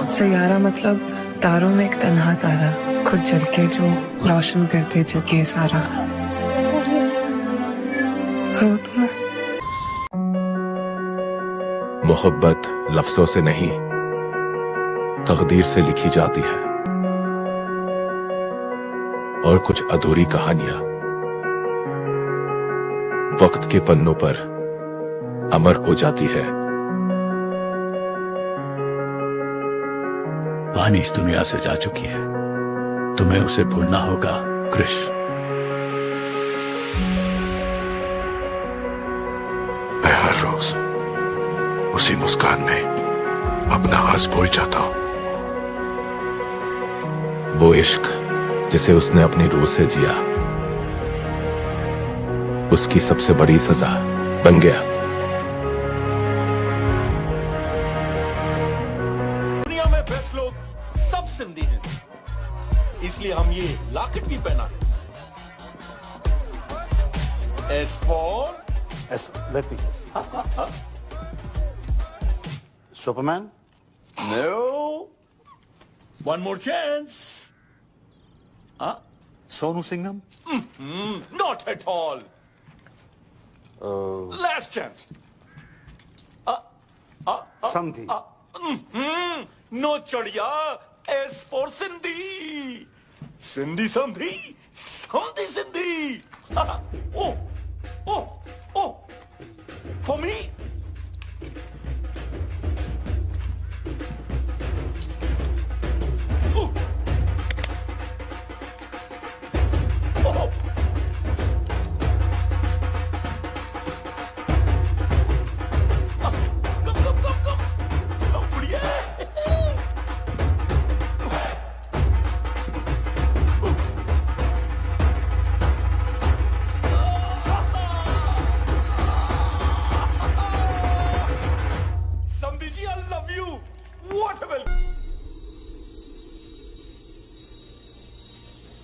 सैयारा मतलब तारों में एक तन्हा तारा, खुद जल के जो रोशन करते जग ये सारा। रो तुम्हें मोहब्बत लफ्जों से नहीं, तकदीर से लिखी जाती है, और कुछ अधूरी कहानियां वक्त के पन्नों पर अमर हो जाती है। वानी इस दुनिया से जा चुकी है, तुम्हें उसे भूलना होगा क्रिश। मैं हर रोज उसी मुस्कान में अपना हंस भूल जाता हूं। वो इश्क जिसे उसने अपनी रूह से जिया, उसकी सबसे बड़ी सजा बन गया। दुनिया में बेस्ट लोग सब सिंधी हैं, इसलिए हम ये लॉकेट भी पहना है। Let me guess. Superman? No. One more chance. Sonu Singham? Not at all. Last chance. Sandhi. No chadiya. S for Sindhi. Sindhi Sandhi. Sandhi Sindhi. Oh. For me?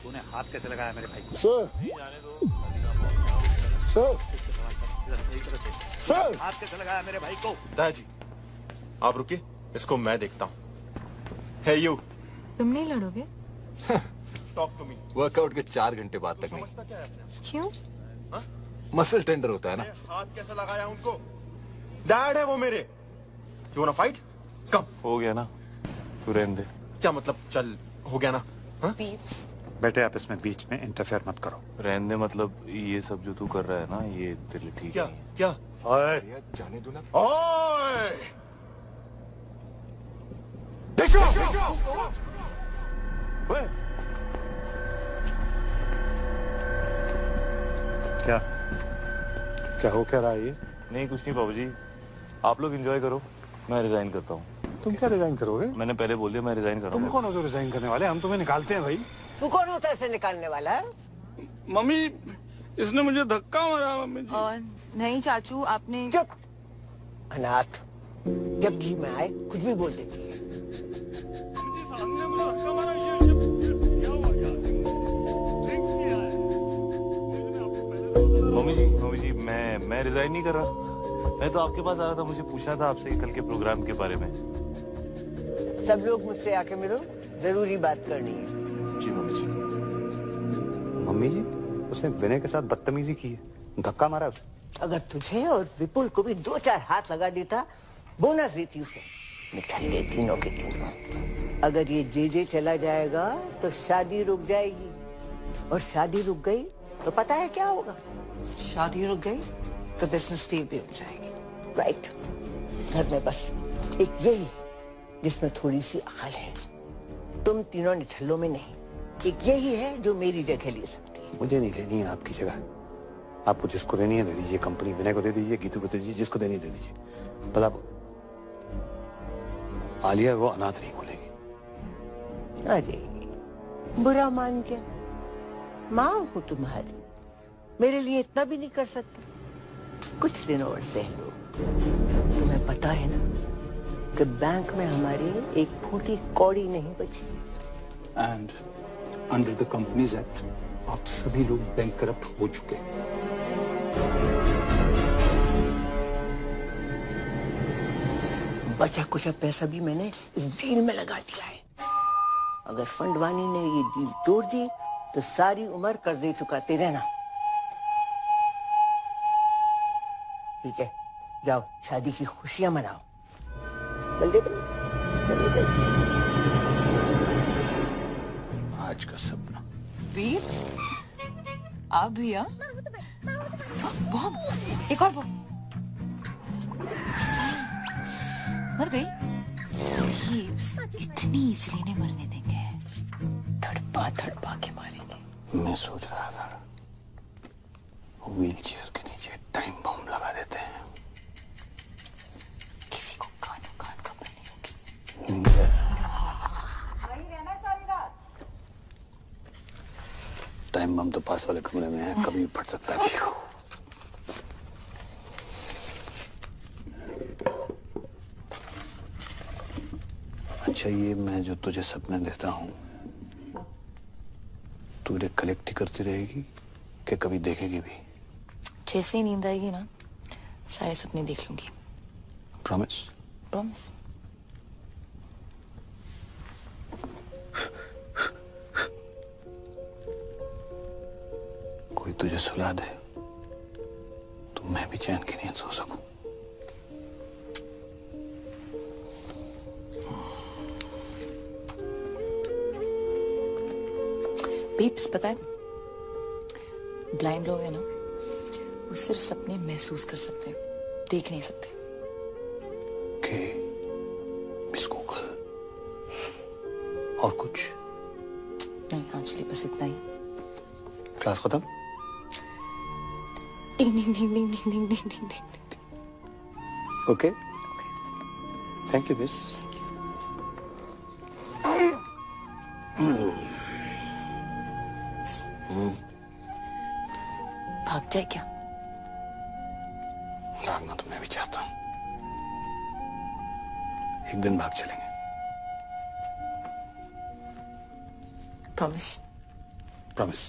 तूने हाथ कैसे लगाया मेरे भाई को? सर हाथ कैसे लगाया मेरे भाई को? दादाजी आप रुकिए, इसको मैं देखता हूँ। है यू तुम नहीं लड़ोगे? Talk to me. वर्कआउट के 4 घंटे बाद तक नहीं। समझता क्या है आपने? क्यों? मसल टेंडर होता है ना। हाथ कैसे लगाया उनको? डैड है वो मेरे। You wanna fight? कम। हो गया ना, तू रहने दे। क्या मतलब चल हो गया ना? पीप्स बेटे आप इसमें बीच में इंटरफेयर मत करो। रहने दे मतलब ये सब जो तू कर रहा है ना, ये तेरे लिए ठीक क्या नहीं है। क्या? ओए जाने दो ना। ओए! क्या क्या हो क्या रहा है ये? नहीं कुछ नहीं बाबूजी, आप लोग एंजॉय करो, मैं रिजाइन करता हूँ। तुम क्या रिजाइन करोगे? मैंने पहले बोल दिया मैं रिजाइन तुम करूँगा। कौन हो जो रिजाइन करने वाले? हम तुम्हें निकालते हैं भाई। तू कौन होता है इसे निकालने वाला है? मम्मी इसने मुझे धक्का मारा मम्मी जी। नहीं चाचू, आपने चुप अनाथ, जब जी में आए कुछ भी बोल देती है। जी साहब ने मुझे धक्का मारा, ये क्या हुआ यार? ड्रिंक्स किया है। मैंने आपको पहले से बताया। मम्मी जी मैं रिजाइन नहीं कर रहा। मैं तो आपके पास आ रहा था, मुझे पूछना था आपसे कल के प्रोग्राम के बारे में। सब लोग मुझसे आके मिलो, जरूरी बात करनी है। जी मम्मी जी। मम्मी जी उसने विनय के साथ बदतमीजी की है, धक्का मारा उसे। अगर तुझे और विपुल को भी 2-4 हाथ लगा देता, बोनस देती उसे। निकल तीनों के तीनों। अगर ये जे चला जाएगा तो शादी रुक जाएगी, और शादी रुक गई तो पता है क्या होगा? शादी रुक गई तो बिजनेस डील भी रुक जाएगी। राइट। घर में बस एक यही जिसमें थोड़ी सी अकल है। तुम तीनों निठल्लों में नहीं, एक यही है जो मेरी जगह ले सकती है। मुझे नहीं लेनी है आपकी जगह। आपको जिसको देनी है दे दीजिए, कंपनी विनय को दे दीजिए, गीतू को दे दीजिए, जिसको देनी है दे दीजिए। पता आलिया वो अनाथ नहीं बोलेगी। अरे बुरा मान गया। माँ हूँ तुम्हारी, मेरे लिए इतना भी नहीं कर सकती? कुछ दिन और सह लो। तुम्हें पता है ना कि बैंक में हमारे एक फूटी कौड़ी नहीं बची। And under the companies act आप सभी लोग बैंक करप्ट हो चुके हैं। बचा कुछ पैसा भी मैंने इस डील में लगा दिया है। अगर फंडवानी ने ये डील तोड़ दी तो सारी उम्र कर्जे चुकाते रहना। ठीक है, जाओ शादी की खुशियां मनाओ। जल्दी जल्दी। आज का सपना। बीब्स आप भी हाँ? बॉम्ब, एक और बॉम्ब। मर गई? बीब्स इतनी इजीली नहीं मरने देंगे, थड़पा थड़पा के मारेंगे। मैं सोच रहा था व्हील चेयर के नीचे टाइम बम लगा देते हैं। किसी को कानों कान खबर नहीं होगी। टाइम बम तो पास वाले कमरे में है, कभी भी फट सकता है। अच्छा, ये मैं जो तुझे सपने देता हूँ तू इन्हें कलेक्ट ही करती रहेगी कि कभी देखेगी भी? जैसे ही नींद आएगी ना, सारे सपने देख लूंगी। प्रॉमिस? प्रॉमिस। कोई तुझे सुला दे तो मैं भी चैन की नींद सो सकूं। बीप्स, पता है ब्लाइंड लोग हैं ना, वो सिर्फ सपने महसूस कर सकते हैं, देख नहीं सकते। के मिस गूगल और कुछ नहीं, एक्चुअली बस इतना ही। क्लास खत्म? Ding ding ding ding ding ding ding ding. Okay, thank you miss. भाग जाए क्या? भागना तो मैं भी चाहता हूँ। एक दिन भाग चलेंगे। प्रॉमिस? प्रॉमिस।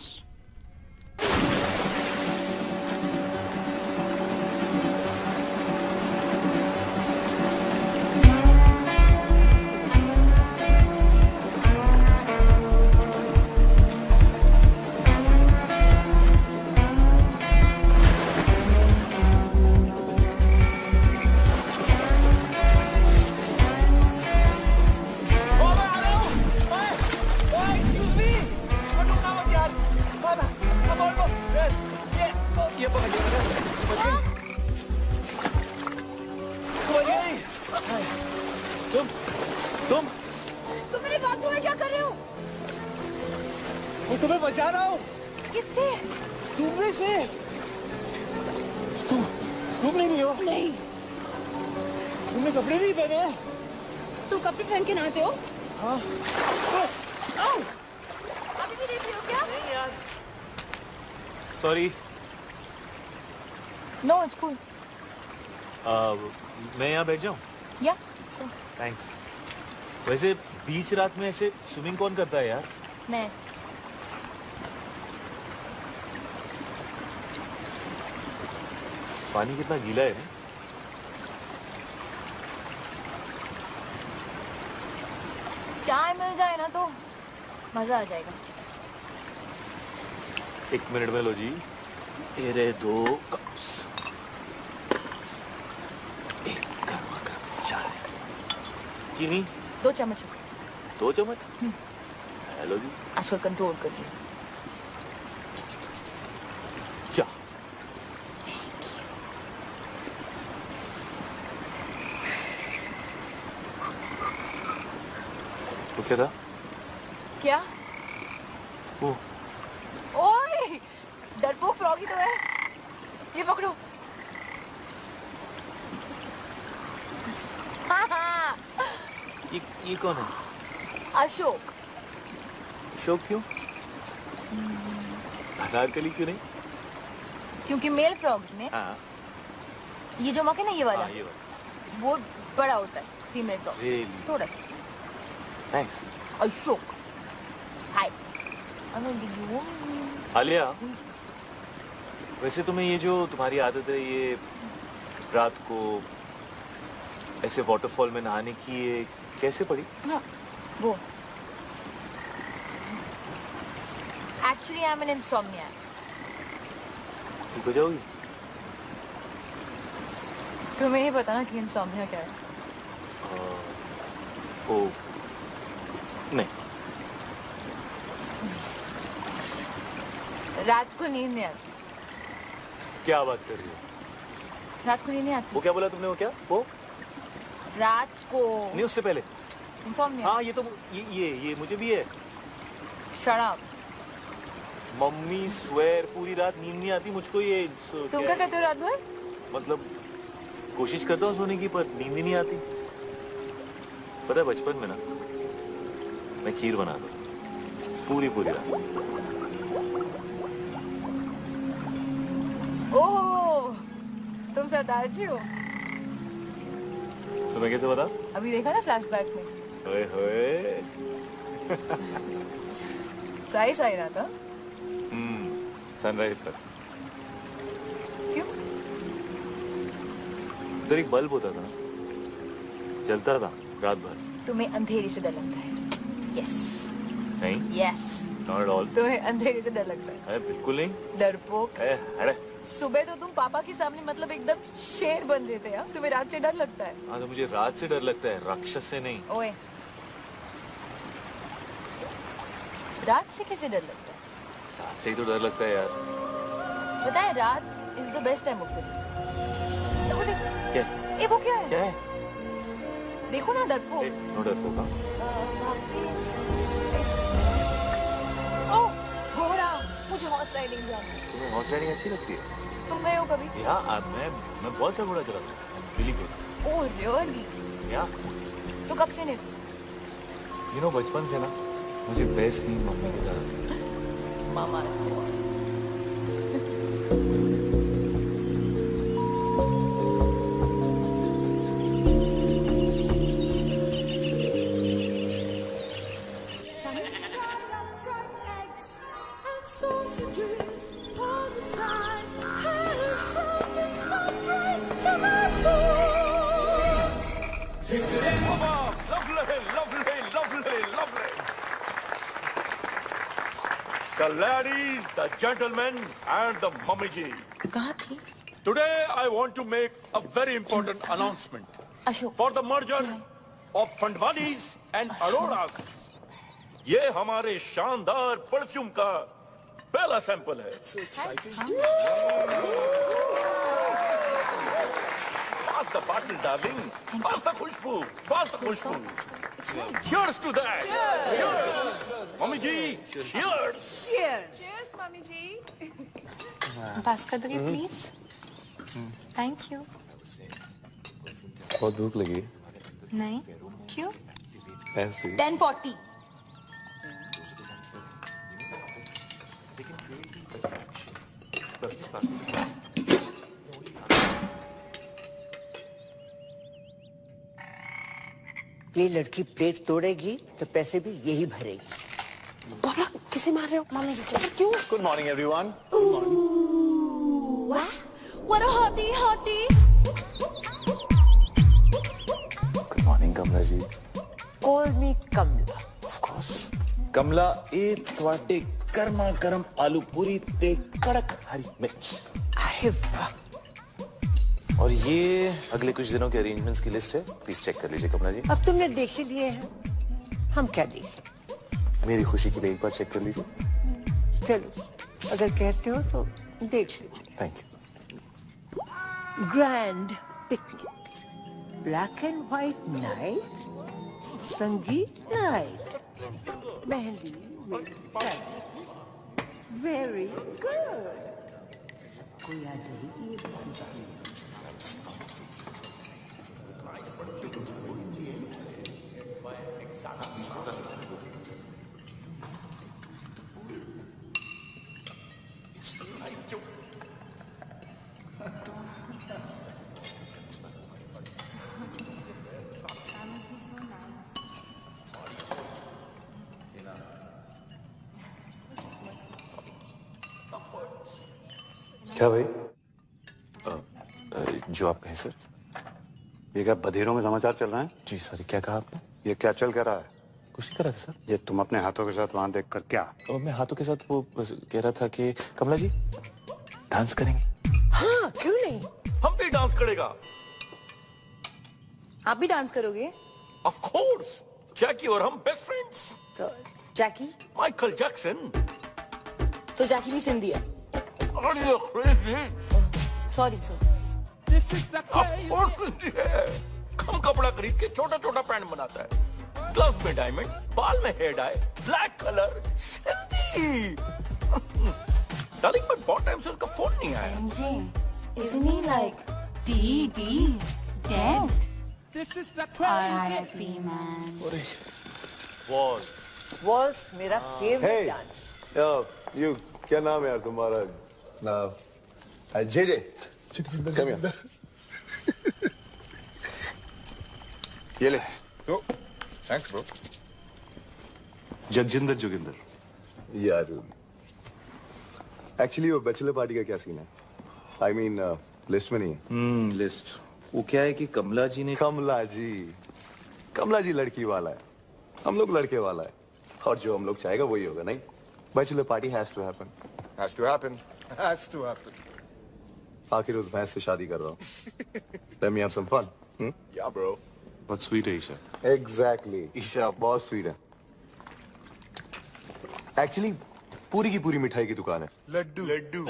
तुम मेरे बाथरूम में क्या कर रहे हो? मैं तुम्हें बचा रहा हूँ। किससे? तुमने से। तुम नहीं हो? नहीं। तुमने कपड़े नहीं पहने? तुम कपड़े पहन के नहाते हो? हाँ। अभी भी देख रहे हो क्या? नहीं यार, सॉरी। No, it's cool. मैं यहाँ बैठ जाऊँ? या थैंक्स। वैसे बीच रात में ऐसे स्विमिंग कौन करता है यार? मैं। पानी कितना गीला है ना? चाय मिल जाए ना तो मजा आ जाएगा। 1 मिनट में लो जी। ये रहे 2 कप्स। एक गर्मा गर्म चाय। चीनी 2 चम्मच। 2 चम्मच? हेलो जी। आजकल कंट्रोल कर रही हूँ। चाय। वो क्या था? क्या? वो ओए, डरपोक फ्रॉगी तो है। ये पकड़ो। ये कौन है? अशोक। अशोक क्यों? अनारकली क्यों नहीं? क्योंकि मेल फ्रॉग्स में हाँ। ये जो मक है ना, ये वाला, हाँ, ये वाला वो बड़ा होता है। Female frog Really? थोड़ा सा। थैंक्स। अशोक, हाय। आलिया, वैसे तुम्हें ये जो तुम्हारी आदत है, ये रात को ऐसे वाटरफॉल में नहाने की ये कैसे पड़ी? हाँ, वो एक्चुअली आई एम एन इंसोम्नियाक। ठीक हो जाओगी? तुम्हें नहीं पता ना कि इंसोम्निया क्या है? ओ नहीं। रात को नींद नहीं आती। क्या बात कर रही हो? रात को नींद नहीं आती। वो क्या बोला तुमने? वो क्या? वो रात को नहीं, उससे पहले। इंसोम्निया। हाँ, ये तो ये मुझे भी है। Shut up. मम्मी स्वेर पूरी रात नींद नहीं आती मुझको। ये तुम क्या कहते हो रात भर? मतलब कोशिश करता हूँ सोने की, पर नींद ही नहीं आती। पता है बचपन में ना मैं खीर बनाता था पूरी रात। ओह, तुम सरदारजी हो। तुम्हें कैसे पता? अभी देखा ना फ्लैशबैक में। ओए होए। सही रहा था। सनराइज तक। क्यों? उधर एक बल्ब होता था ना, जलता था रात भर। तुम्हें अंधेरे से डर लगता है? यस। नहीं। यस। Not at all. तुम्हें अंधेरे से डर लगता है? अरे बिल्कुल नहीं। डरपोक। अरे सुबह तो तुम पापा के सामने मतलब एकदम शेर बन रहे थे यार। तुम्हें रात से डर लगता है? हाँ, तो मुझे रात से डर लगता है, राक्षस से नहीं। ओए, रात से कैसे डर लगता है? रात से ही तो डर लगता है यार। पता है रात is the best time of the day. वो देखो। क्या? ये वो क्या है? क्या है? देखो ना डरपोक। नो डरपोक। ओह घोड़ा, मुझे हॉर्स राइडिंग जाना है। तुम्हें हॉर्स राइडिंग अच्छी लगती है? तुम गए हो कभी? या मैं बहुत सा घोड़ा चलाता हूँ। Really good. Oh really? या तो कब से नहीं? यू नो बचपन से ना मुझे बेस्ट नींद मम्मी के साथ आती है। मामा The ladies, the gentlemen, and the mummy ji. कहाँ थी? Today I want to make a very important announcement Ashok. for the merger of Fandwanis and Aroras. ये हमारे शानदार परफ्यूम का पहला सैंपल है। Pass the bottle, darling. Pass the khushboo. Pass the khushboo. Cheers to that. Cheers. Mummy ji, cheers. Cheers, mummy ji. Pass कर दोगे please? Thank you. बहुत भूख लगी। नहीं, क्यों? ऐसे 10:40। ये लड़की प्लेट तोड़ेगी तो पैसे भी यही भरेगी। पापा किसे मार रहे हो? मम्मी जी को। क्यों? Good morning, everyone. What a hottie, hottie. Good morning, Kamala ji. Call me Kamala. Of course. कमला, ये तुम्हारे गर्मा गर्म आलू पूरी ते कड़क हरी मिर्च। अरे वाह। और ये अगले कुछ दिनों के अरेंजमेंट्स की लिस्ट है, प्लीज चेक कर लीजिए कमला जी। अब तुमने देख ही लिए हैं, हम क्या देखें? मेरी खुशी के लिए एक बार चेक कर लीजिए। चलो, अगर कहते हो तो देख लीजिए। Thank you. Grand picnic, black and white night, संगीत नाइट, मेहंदी वेरी गुड। सबको याद रहेगी ये बात। क्या भाई? जो आप कहें सर। ये क्या बधेरों में समाचार चल रहे हैं? जी सॉरी, क्या कहा आपने? ये क्या चल क्या रहा है? कुछ नहीं कर रहा था सर। ये तुम अपने हाथों के साथ वहां देख कर क्या? तो मैं हाथों के साथ वो बस कह रहा था कि कमला जी डांस करेंगे। हाँ, क्यों नहीं? हम भी डांस करेगा। आप भी डांस करोगे? ऑफ कोर्स, जैकी और हम बेस्ट फ्रेंड्स। तो जैकी? Michael Jackson. तो जैकी भी सिंधी है? सॉरी कम कपड़ा खरीद के छोटा छोटा पैंट बनाता है, ग्लव्स में डायमंड, बाल में hair dye, black colour, Sindhi. Darling मैं बहुत टाइम से उसका फोन नहीं आया। Isn't he like dead? R.I.P. man. Waltz मेरा फेवरेट डांस। यू क्या नाम है यार तुम्हारा? J come here. ये ले। Thanks bro. जगजिंदर जोगिंदर। यार एक्चुअली वो बैचलर पार्टी का क्या सीन है? आई मीन लिस्ट में नहीं है। लिस्ट वो क्या है कि कमला जी लड़की वाला है, हम लोग लड़के वाला है, और जो हम लोग चाहेगा वही होगा। नहीं, bachelor party has to happen. Has to happen. Has to happen. आखिर उस भैंस से शादी कर रहा हूँ। Let me have some fun. Yeah, bro. बहुत स्वीट है ईशा। Exactly. ईशा बहुत स्वीट है। एक्चुअली पूरी की पूरी मिठाई की दुकान है। लड्डू।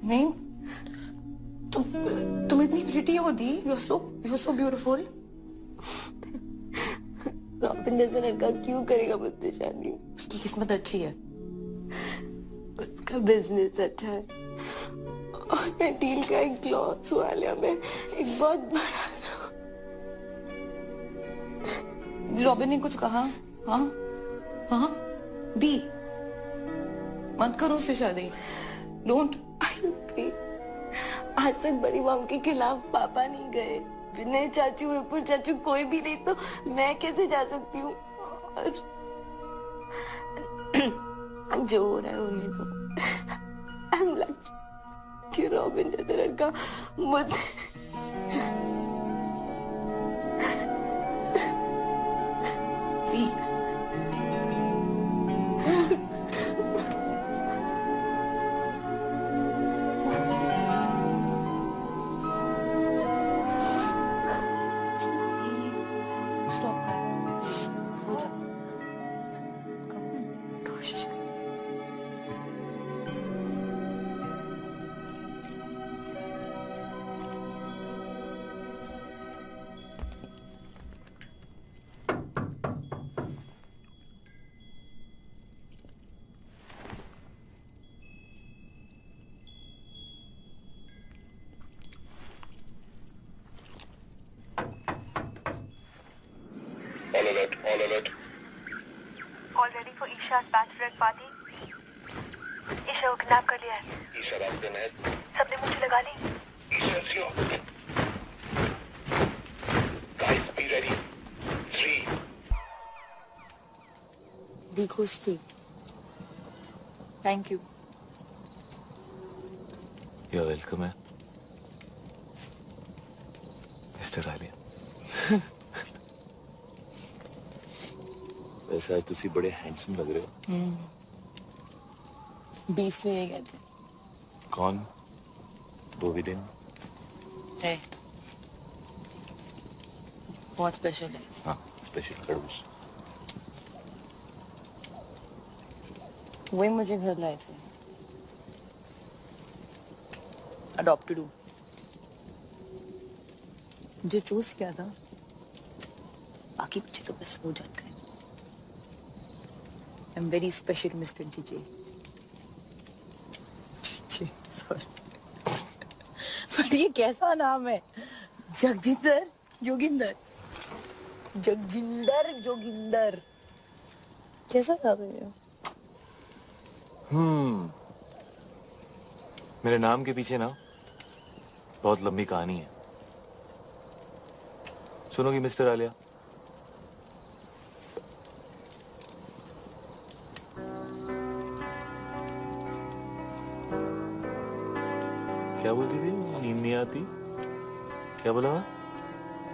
नहीं, तुम इतनी प्रिटी हो दी। You're so beautiful. रॉबिन जैसा लड़का क्यों करेगा मुझसे शादी? उसकी किस्मत अच्छी है। उसका बिजनेस अच्छा है और मैं डील का एक क्लॉथ वालिया में एक बहुत बड़ा। रॉबिन ने कुछ कहा? हाँ दी, मत करो उससे शादी। डोंट। आज तक बड़ी मॉम के खिलाफ पापा नहीं गए, विनय चाचू, विपुल चाचू, कोई भी नहीं, तो मैं कैसे जा सकती हूँ? और जो हो रहा है होने दो। I'm lucky कि रॉबिन जैसा लड़का मुझे All alert. All ready for Isha's bachelorette party? Isha को किडनैप कर लिया है। ईशा रास्ते में है। सबने मुझे लगा ली। Isha slow. Guys, be ready. 3. दी खुश थी। Thank you. You're welcome है मिस्टर आलिया। वैसे आज तुसी बड़े हैंडसम लग रहे हो। बीफ से ये कहते। कौन? वो भी दिन है, बहुत स्पेशल है। हाँ, स्पेशल खड़ूस। वही मुझे घर लाए थे। अडॉप्टेड हूँ। जो चूज किया था, बाकी बच्चे तो बस हो जाते हैं। I'm very special, Mr. DJ. पर ये कैसा नाम है? जगजिंदर जोगिंदर, जगजिंदर जोगिंदर, कैसा नाम है ये? मेरे नाम के पीछे ना बहुत लंबी कहानी है। सुनोगी मिस्टर आलिया? क्या बोलती थी? नींद नहीं आती? क्या बोला?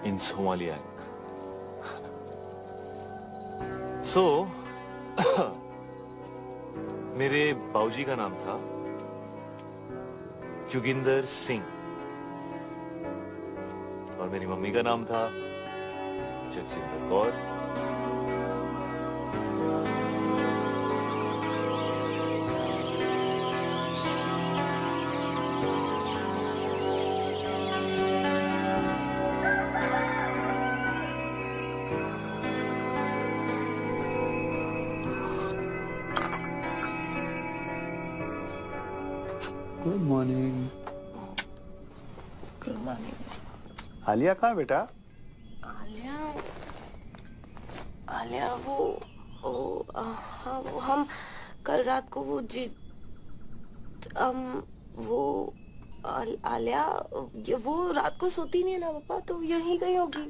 इंसोमालिया। सो मेरे बाऊजी का नाम था जोगिंदर सिंह और मेरी मम्मी का नाम था Jagjinder Kaur. Good morning. Good morning. Alia कहाँ बेटा? आलिया, आलिया वो हाँ वो हम कल रात को वो आलिया वो रात को सोती नहीं है ना पापा, तो यहीं गई होगी।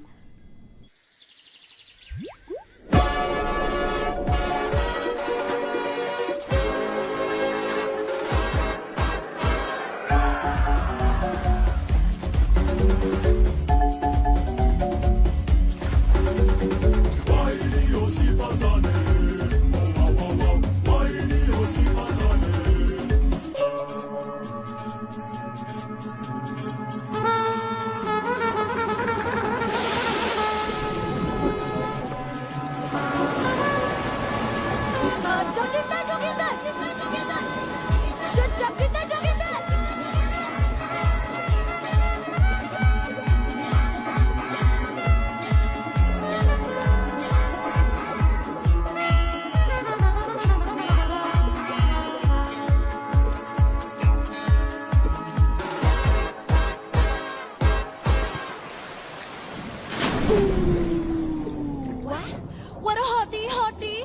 What a hottie, hottie.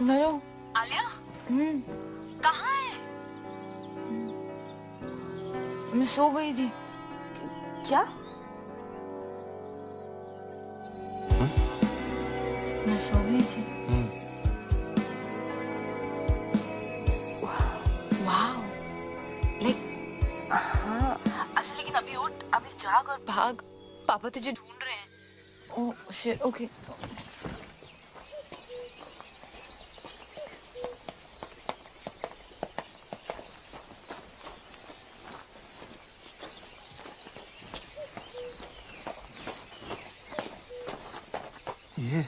नरो, आलिया, कहाँ है? मैं सो गई थी। क्या? मैं सो गई थी। वाओ, लाइक हाँ, अच्छा लेकिन अभी उठ, अभी जाग और भाग, पापा तुझे ढूंढ रहे हैं। Oh shit, okay. ये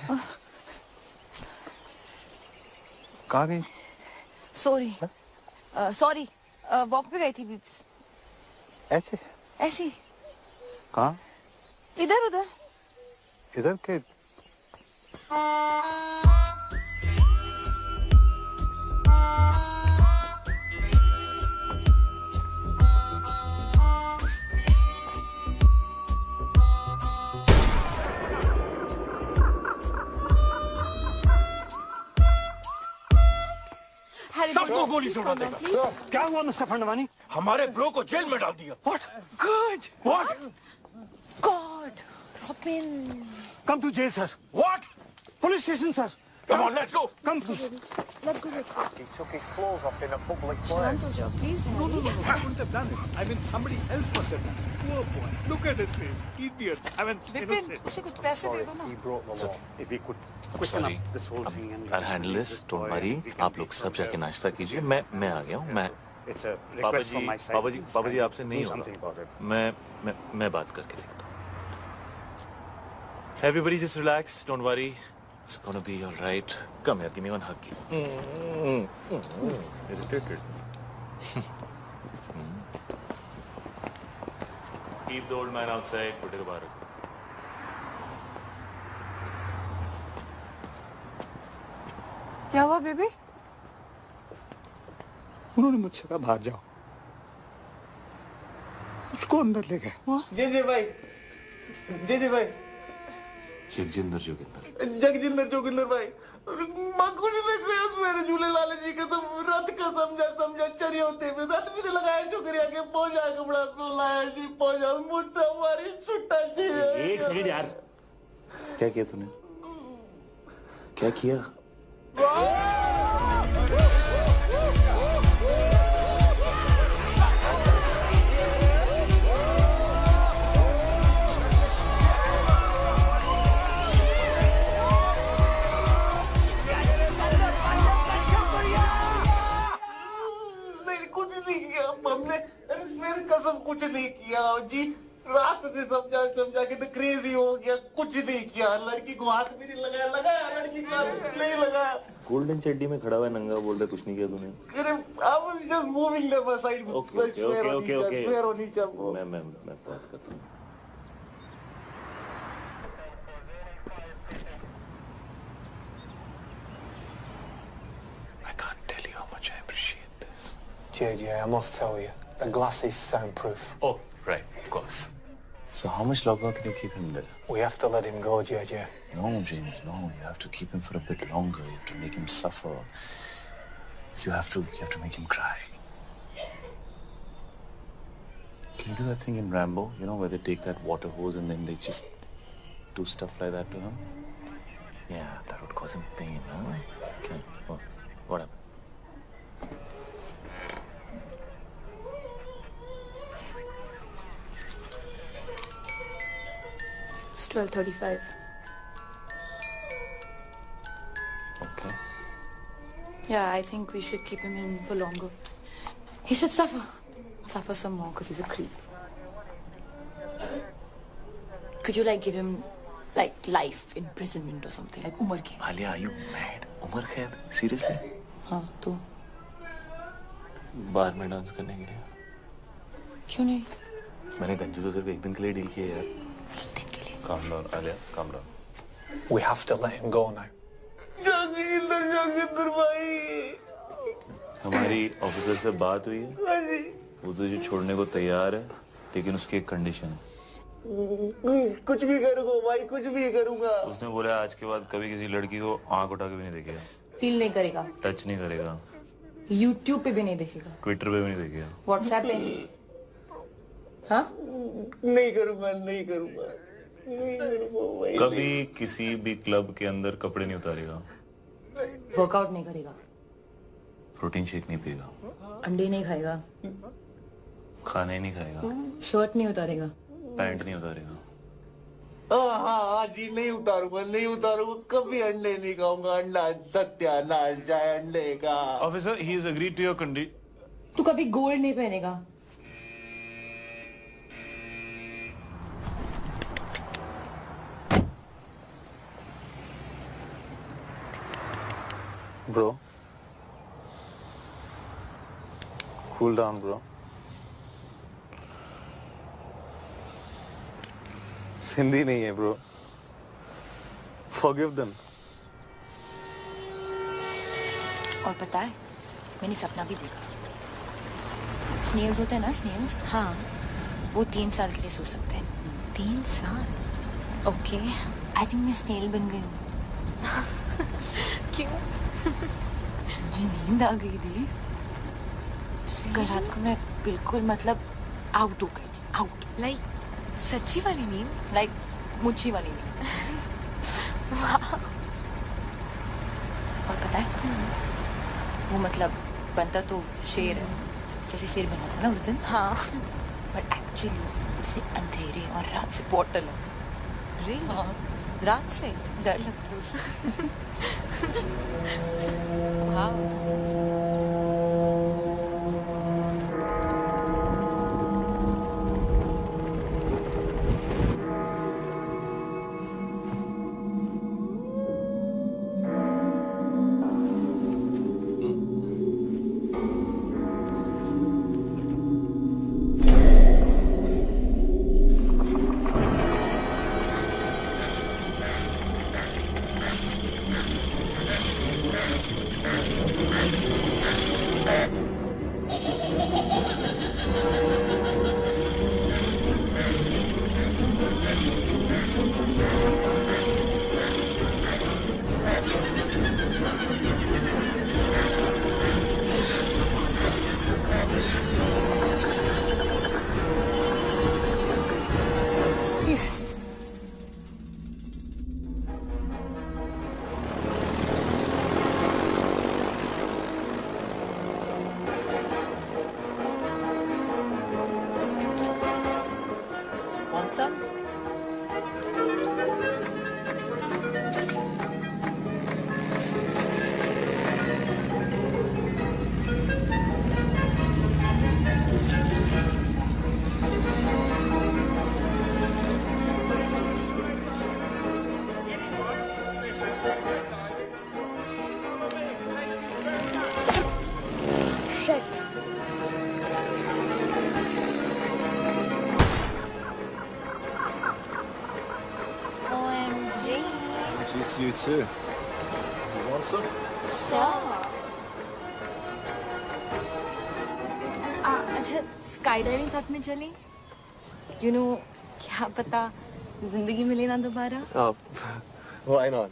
कहाँ गई? सॉरी, सॉरी, वॉक पे गई थी बीब्स। ऐसे? ऐसी? कहाँ? इधर उधर। इधर के? सबको गोली सुना देगा। क्या हुआ मिस्टर फंडवानी? हमारे ब्रो को जेल में डाल दिया। What? Good. What? God, Robin. Come to jail, sir. What? Police station, sir. Come on, let's go. Come, please. Let's go, let's go. He took his clothes off in a public Shanto place. Joe, please, No, Harry. he wouldn't have done it. I mean, somebody else must have done it. Poor boy. Look at his face. Idiot. I mean, Vipin, innocent. उसे कुछ पैसे दे दो ना। He broke the law. If he could I'm quicken sorry. up this whole thing and I'll handle this. Don't worry. आप लोग सब जाके नाश्ता कीजिए। मैं आ गया हूँ। मैं it's a पापा request from ji my side. पापा जी Please पापा जी kindly आपसे नहीं do something about होगा। it. मैं बात करके देखता हूँ। Everybody just relax. Don't worry. It's gonna be all right. Come here, give me one hug. Irritated. Keep the old man outside. Put it back. क्या हुआ बेबी? उन्होंने मुझसे कहा बाहर जाओ, उसको अंदर ले गए। जे भाई, जे भाई, जगजिंदर जोगिंदर जगजिंदर जोगिंदर भाई, माँ को नहीं लग गया मेरे झूले लाले जी का तो रात का समझा चरिया होते हुए रात मैंने लगाया छोकरिया के पहुंचा कपड़ा लाया जी पहुंचा मुट्ठा मारी छुट्टा चाहिए। एक सेकंड यार, क्या किया तूने? क्या किया? कसम कुछ नहीं किया जी, रात से समझा के तो क्रेजी हो गया, कुछ नहीं किया, लड़की को हाथ भी नहीं लगाया लड़की को हाथ नहीं लगाया। गोल्डन चड्डी में खड़ा हुआ है नंगा, बोल रहा कुछ नहीं किया तूने। अरे अब just moving the side okay मैं बात करता हूँ। I can't tell you how much I appreciate this. JJ, I must tell you, the glass is soundproof. Oh, right, of course. So how much longer can you keep him there? We have to let him go, JJ. No, James, no. You have to keep him for a bit longer. You have to make him suffer. You have to make him cry. Can you do that thing in Rambo? You know, where they take that water hose and then they just do stuff like that to him? Yeah, that would cause him pain, huh? Okay, what happened? It's 12:35. Okay. Yeah, I think we should keep him in for longer. He should suffer some more because he's a creep. Could you give him life imprisonment or something, like Umar Kaid? Alia, are you mad? Umar Kaid? Seriously? हाँ, तो बार में dance करने के लिए। क्यों नहीं? मैंने गंजू तो सिर्फ एक दिन के लिए डील किया यार। Calm down, Alia. Calm down. We have to let him go now. Joginder भाई, हमारी ऑफिसर से बात हुई है। वो तुझे छोड़ने को तैयार है, लेकिन उसकी एक कंडीशन है। कुछ भी करूँगा भाई, कुछ भी करूँगा। उसने बोला आज के बाद कभी किसी लड़की को आंख उठा के भी नहीं देखेगा। फील नहीं करेगा। टच नहीं करेगा। YouTube पे भी नहीं देखेगा। ट्विटर पे भी नहीं देखेगा। WhatsApp पे? हाँ? नहीं करूँगा। कभी किसी भी क्लब के अंदर कपड़े नहीं उतारेगा। वर्कआउट नहीं करेगा। प्रोटीन शेक नहीं पिएगा। अंडे नहीं खाएगा। खाना ही नहीं खाएगा। शर्ट नहीं उतारेगा। पैंट नहीं उतारेगा। हाँ जी, नहीं उतारूंगा, कभी अंडे नहीं खाऊंगा। अंडा सत्यानाश जाए अंडे का। Officer, he is agreed to your condition. तू कभी गोल्ड नहीं पहनेगा। Bro, cool down, bro. Sindhi नहीं है, bro. Forgive them. और पता है, मैंने सपना भी देखा। स्नेल्स होते हैं ना, स्नेल्स? हाँ। वो 3 साल के लिए सो सकते हैं। 3 साल? ओके। आई थिंक मैं स्नेल बन गई हूँ। क्यों? मुझे नींद आ गई थी। कल रात को मैं बिल्कुल आउट हो गई थी। आउट। सच्ची वाली नींद? मुच्छी वाली नींद। और पता है, वो बनता तो शेर है, जैसे शेर बना था ना उस दिन। हाँ। बट एक्चुअली उसे अंधेरे और रात से बहुत डर लगता। रियली? हाँ। रात से डर लगता है उसे। वाह। you too. You want some? Sure. अच्छा स्काई डाइविंग साथ में चलें? You know, क्या पता जिंदगी मिले ना दोबारा? Why not?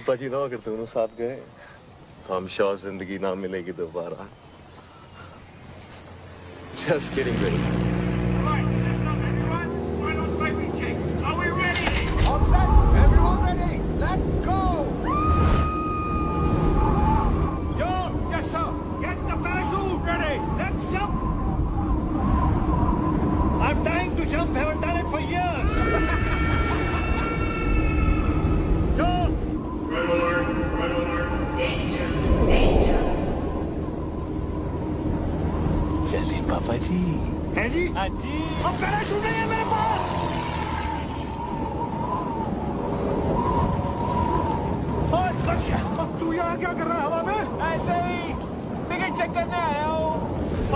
But you know, अगर दोनों साथ गए तो I'm sure जिंदगी ना मिलेगी दोबारा. Just kidding, baby. Right, listen up, everyone. Final safety checks. Are we ready? All set. Everyone ready? Let's go. John, yes sir. Get the parachute ready. Let's jump. I'm dying to jump. Haven't done it for years. John. Red alert. Red alert. Danger. Danger. चले पापा जी। है जी? हाँ जी। अब parachute नहीं है मेरे पास। ओए, बच गया। अब तू यहाँ क्या कर रहा है हवा में? ऐसे ही टिकट चेक करने आया हूँ।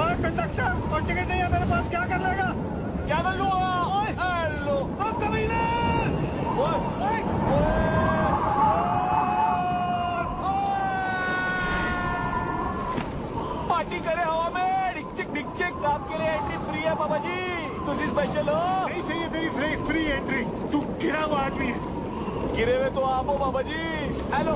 और कंडक्टर, और टिकट नहीं है मेरे पास, क्या कर लेगा? क्या कर लूँगा? हेलो। अब कमीने। पार्टी करे हवा में। डिक आपके लिए एंट्री फ्री है पापा जी। तुझे स्पेशल हो? नहीं चाहिए तेरी फ्री एंट्री। तू गिरा हुआ आदमी है। गिरे हुए तो आप हो पापा जी। हेलो।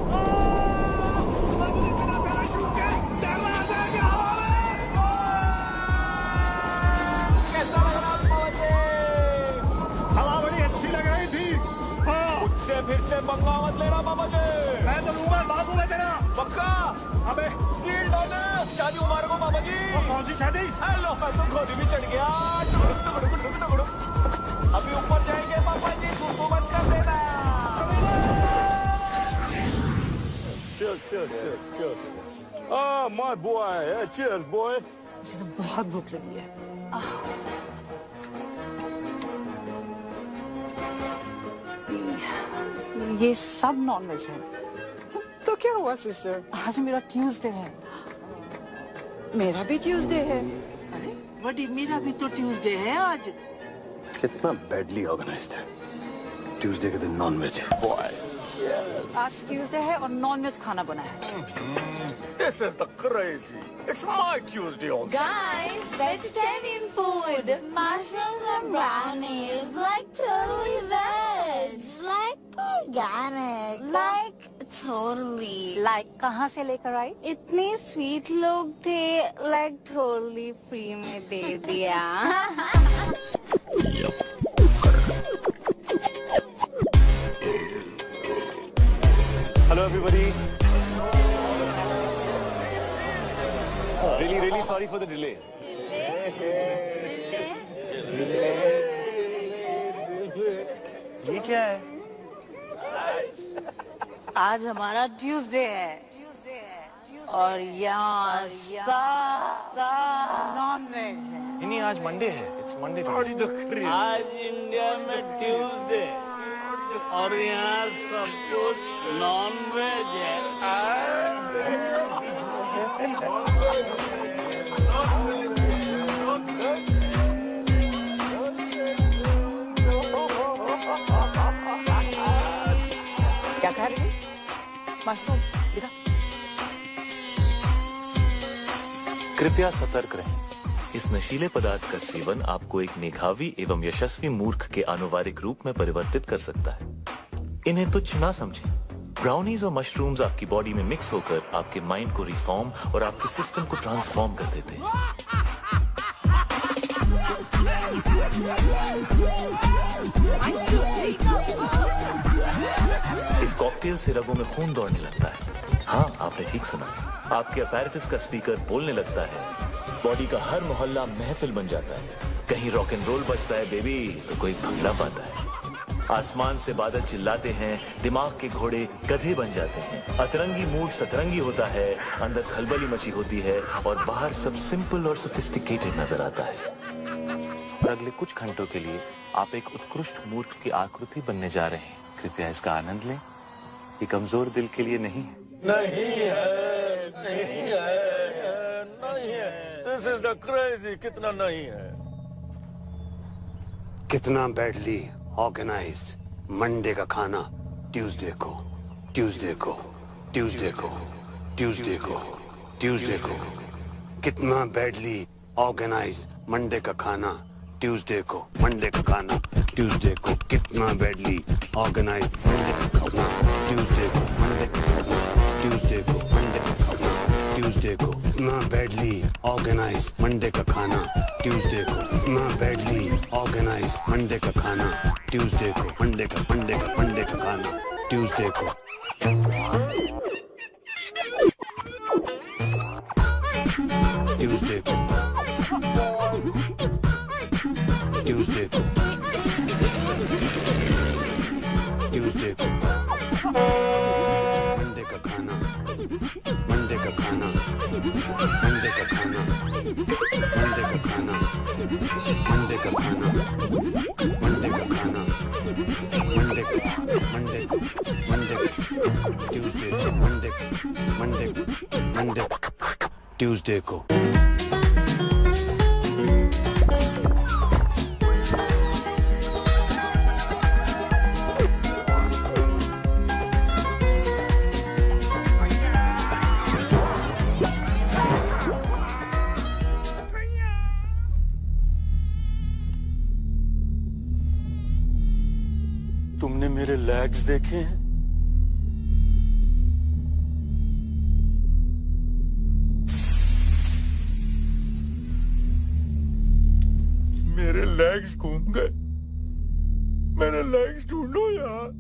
कैसा लग रहा पापा जी? हवा बड़ी अच्छी लग रही थी। मुझसे फिर से पंगा मत लेना पापा जी। मैं तो लूंगा, बाबू है तेरा। पक्का? अबे डील डन। शादी उमार को पापा जी। कौन सी शादी? हेलो, मैं तो घोड़ी भी चढ़ गया। अभी ऊपर जाएंगे पापा जी, सुसु मत कर देना। Cheers. Ah, my boy. Yeah, cheers, boy. मुझे तो बहुत भूख लगी है। ये सब नॉनवेज है। तो क्या हुआ सिस्टर? आज मेरा ट्यूसडे है। मेरा भी ट्यूसडे है। बड़ी मेरा भी तो ट्यूसडे है आज। कितना बैडली ऑर्गेनाइज्ड है। ट्यूसडे के दिन नॉनवेज। आज ट्यूसडे है और नॉनवेज खाना बना है। This is the crazy. It's my Tuesday also. Guys, vegetarian food, mushrooms and brownies, like totally veg, like organic, like totally. Like कहाँ से लेकर आई? इतने स्वीट लोग थे, like totally free में दे दिया। Hello everybody. Really sorry for the delay. ये क्या है? आज हमारा ट्यूसडे है और यहाँ नॉनवेज है। नहीं, आज मंडे है। It's Monday. आज इंडिया में ट्यूसडे और यहाँ सब कुछ नॉनवेज है। क्या खा रही है? मशरूम। इधर। कृपया सतर्क रहें। इस नशीले पदार्थ का सेवन आपको एक मेधावी एवं यशस्वी मूर्ख के आनुवारिक रूप में परिवर्तित कर सकता है। इन्हें तुच्छ ना समझें। ब्राउनीज और मशरूम्स आपकी बॉडी में मिक्स होकर आपके माइंड को रिफॉर्म और आपके सिस्टम को ट्रांसफॉर्म कर देते हैं। इस कॉकटेल से रगों में खून दौड़ने लगता है। हाँ, आपने ठीक सुना। आपके अपैरेटस का स्पीकर बोलने लगता है। बॉडी का हर मोहल्ला महफिल बन जाता है। कहीं रॉक एंड रोल बजता है बेबी तो कोई भंगड़ा पाता है। आसमान से बादल चिल्लाते हैं, दिमाग के घोड़े गधे बन जाते हैं। अतरंगी मूड सतरंगी होता है, अंदर खलबली मची होती है और बाहर सब सिंपल और सोफिस्टिकेटेड नजर आता है। और अगले कुछ घंटों के लिए आप एक उत्कृष्ट मूर्ख की आकृति बनने जा रहे हैं। कृपया इसका आनंद लें। ये कमजोर दिल के लिए नहीं है। नहीं है। This is the crazy. कितना नहीं है? कितना बैडली ऑर्गेनाइज्ड। मंडे का खाना ट्यूसडे को ट्यूसडे को ट्यूसडे को ट्यूसडे को ट्यूसडे को कितना बैडली ऑर्गेनाइज मंडे का खाना ट्यूसडे को मंडे का खाना ट्यूसडे को कितना बैडली ऑर्गेनाइज मंडे का खाना ट्यूसडे को मंडे का खाना ट्यूसडे को मंडे का खाना ट्यूसडे को कितना बैडली ऑर्गेनाइज मंडे का खाना ट्यूसडे को कितना बैडली ऑर्गेनाइज मंडे का खाना ट्यूसडे को मंडे का खाना ट्यूसडे को ट्यूसडे को ट्यूसडे को ट्यूसडे को मंडे का खाना मंडे का खाना मंडे का खाना मंडे का खाना मंडे का खाना मंडे का खाना Monday Monday Monday Tuesday Monday Monday Monday Tuesday को तुमने मेरे लेग्स देखे हैं? मेरे लेग्स घूम गए। मेरे लेग्स ढूंढो यार।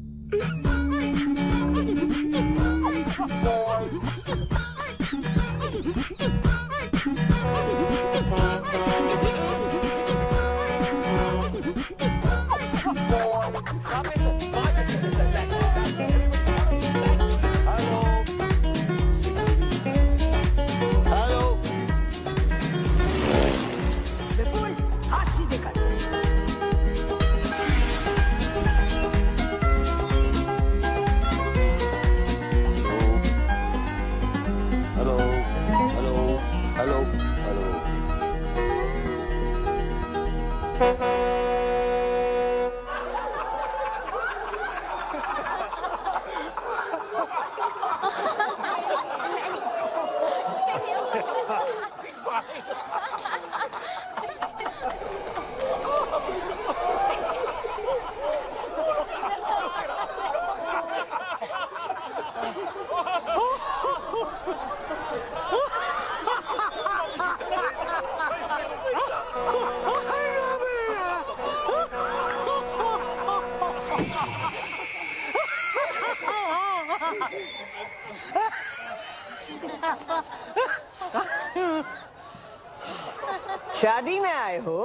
शादी में आए हो?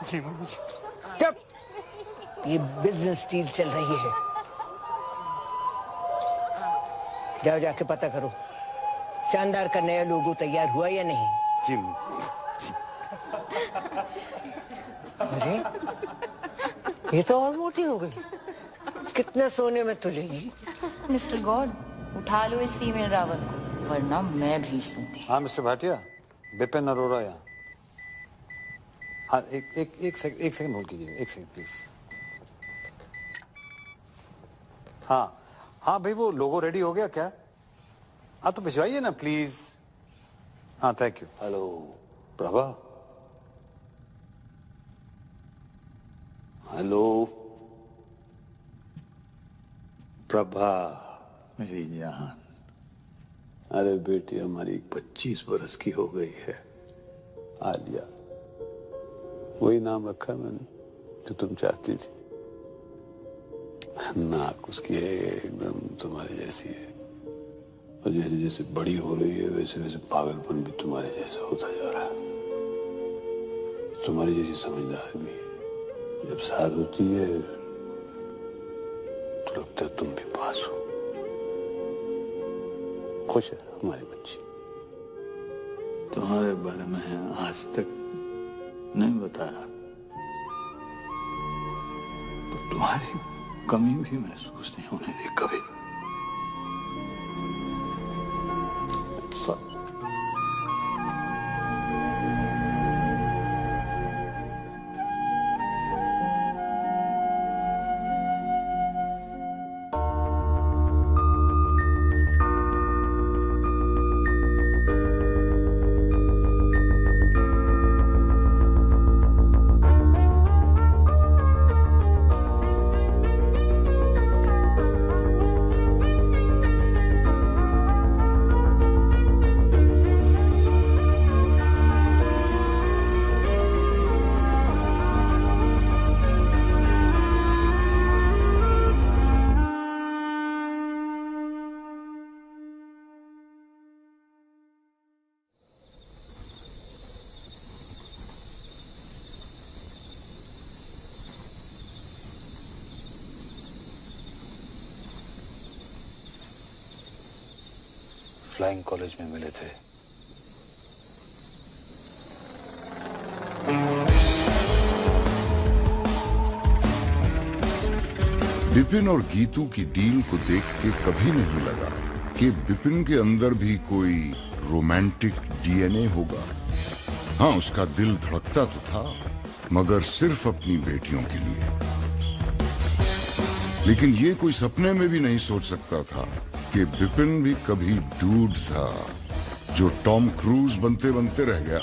जी मम्मी जी। चुप, ये बिजनेस डील चल रही है। जाओ जाके पता करो शानदार का नया लोगो तैयार हुआ या नहीं। जी अरे ये तो और मोटी हो गई। कितना सोने में तुलेगी? मिस्टर गॉड, उठा लो इस फीमेल रावण को, वरना मैं भेज दूंगी। हाँ मिस्टर भाटिया, बिपिन अरोड़ा यहाँ। हाँ एक सेकंड होल्ड कीजिए, एक सेकंड प्लीज। हाँ भाई वो लोगो रेडी हो गया क्या? हाँ तो भिजवाइए ना प्लीज। हाँ thank you. Hello Prabha. Hello Prabha मेरी जान। अरे बेटी हमारी 25 बरस की हो गई है, आलिया। वही नाम रखा मैंने जो तुम चाहती थी। नाक उसकी है एकदम तुम्हारी जैसी है, और जैसे जैसे बड़ी हो रही है वैसे वैसे पागलपन भी तुम्हारे जैसा होता जा रहा है। तुम्हारी जैसी समझदार भी है। जब साथ होती है तो लगता है तुम भी पास हो। खुश है हमारी बच्ची। तुम्हारे बारे में आज तक नहीं बताया तो तुम्हारी कमी भी महसूस नहीं होने दी कभी। फ्लाइंग कॉलेज में मिले थे। बिपिन और गीतू की डील को देख के कभी नहीं लगा कि बिपिन के अंदर भी कोई रोमांटिक डीएनए होगा। हाँ, उसका दिल धड़कता तो था, मगर सिर्फ अपनी बेटियों के लिए। लेकिन ये कोई सपने में भी नहीं सोच सकता था कि बिपिन भी कभी डूड था जो टॉम क्रूज बनते बनते रह गया।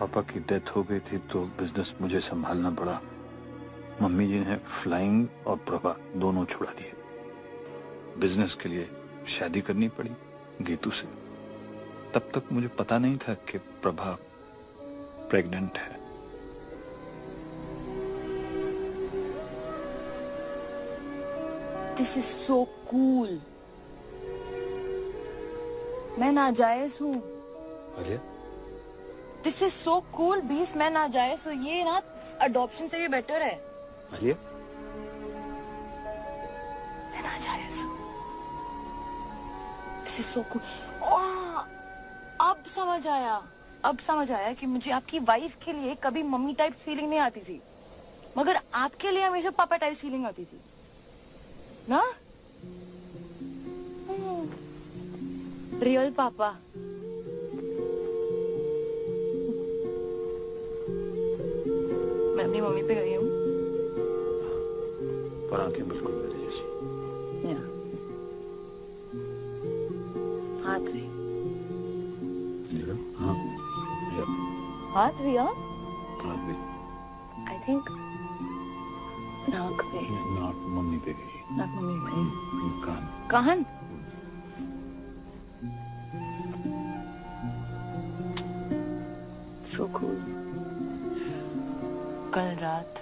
पापा की डेथ हो गई थी तो बिजनेस मुझे संभालना पड़ा। मम्मी जी ने फ्लाइंग और प्रभा दोनों छुड़ा दिए। बिजनेस के लिए शादी करनी पड़ी गीतू से। तब तक मुझे पता नहीं था कि प्रभा प्रेग्नेंट है। This is so cool. मैं नाजायज हूँ। This is so cool, बीस मैं नाजायज हूँ। ये ना अडॉप्शन से ये बेटर है। मैं नाजायज हूँ। This is so cool. अब समझ आया। अब समझ आया कि मुझे आपकी वाइफ के लिए कभी मम्मी टाइप फीलिंग नहीं आती थी, मगर आपके लिए हमेशा पापा टाइप फीलिंग आती थी ना। रियल पापा। मैं अपनी मम्मी पे गई हूँ। पर आंखें बिल्कुल मेरे जैसी। हाथ भी। हाँ। हाथ भी। हाँ। हाथ भी। I think नाक पे। नाक मम्मी पे गई। नाक मम्मी पे। कान। कान। So cool. कल रात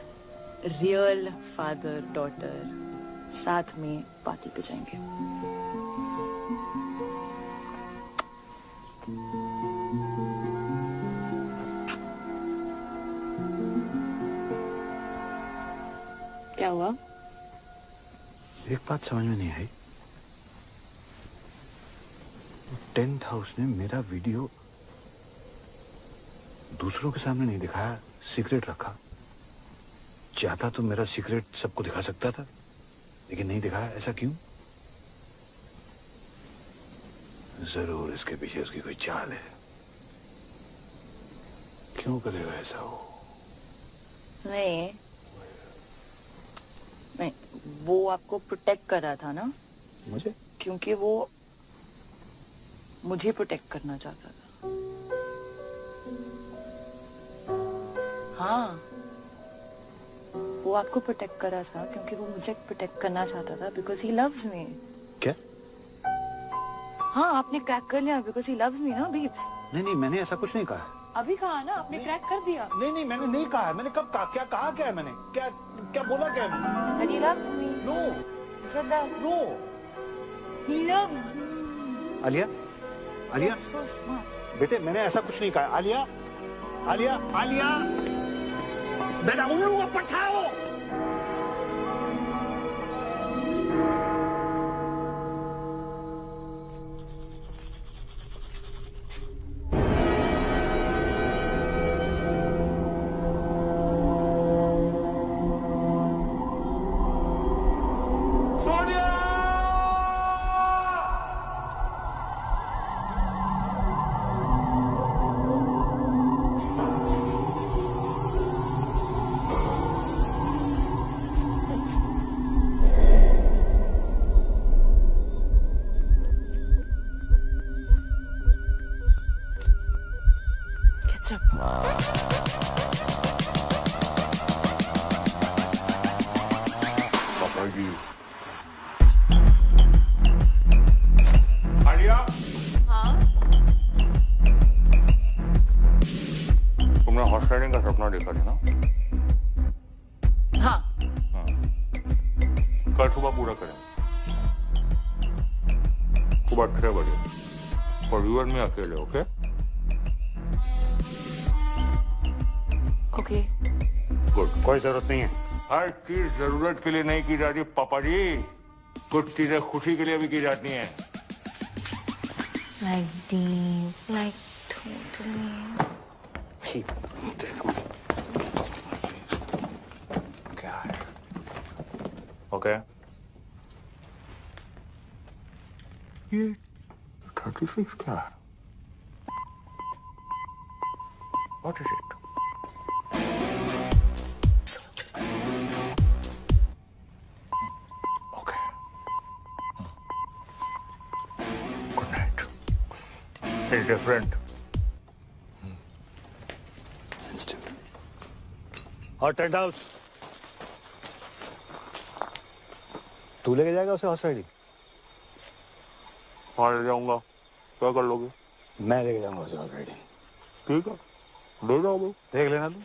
रियल फादर डॉटर साथ में पार्टी पे जाएंगे। क्या हुआ? एक बात समझ में नहीं आई। टेंट हाउस ने मेरा वीडियो दूसरों के सामने नहीं दिखाया, सीक्रेट रखा। चाहता तो मेरा सीक्रेट सबको दिखा सकता था, लेकिन नहीं दिखाया। ऐसा क्यों? जरूर इसके पीछे उसकी कोई चाल है। क्यों करेगा ऐसा वो? नहीं नहीं, वो आपको प्रोटेक्ट कर रहा था ना? मुझे? क्योंकि वो मुझे प्रोटेक्ट करना चाहता था। हाँ, वो आपको प्रोटेक्ट कर रहा था क्योंकि वो मुझे प्रोटेक्ट करना चाहता था बिकॉज ही लव्स मी। क्या? हाँ, आपने क्रैक कर लिया बिकॉज ही लव्स मी ना बीब्स। नहीं, मैंने ऐसा कुछ नहीं कहा है। अभी कहा ना, आपने क्रैक कर दिया। नहीं, मैंने नहीं कहा है। मैंने कब कहा? क्या कहा? क्या है मैंने? क्या बोला? क्या है मैंने? That he loves me. No. You said that. No. He loves me. Alia, You're so smart. बेटे मैंने ऐसा कुछ नहीं कहा। आलिया, बेटा उल्लू को पठाओ। पापा जी, आलिया, हाँ? तुमने हॉर्स राइडिंग का सपना देखा था ना? हाँ। कल सुबह पूरा करें। सुबह 6 बजे। और यू एंड मी अकेले, ओके? ओके। गुड। कोई जरूरत नहीं है। हर चीज जरूरत के लिए नहीं की जाती पापा जी, कुछ चीजें खुशी के लिए भी की जाती हैं। Like deep, like totally. क्या है? ओके। ये 36 क्या है? What is it? It's different. It's different. और टेंट हाउस तू लेके जाएगा उसे हॉर्स राइडिंग? वहाँ ले जाऊंगा। क्या कर लोगे? मैं लेके जाऊंगा उसे हॉर्स राइडिंग। ठीक है, ले जाओगे। देख लेना तू।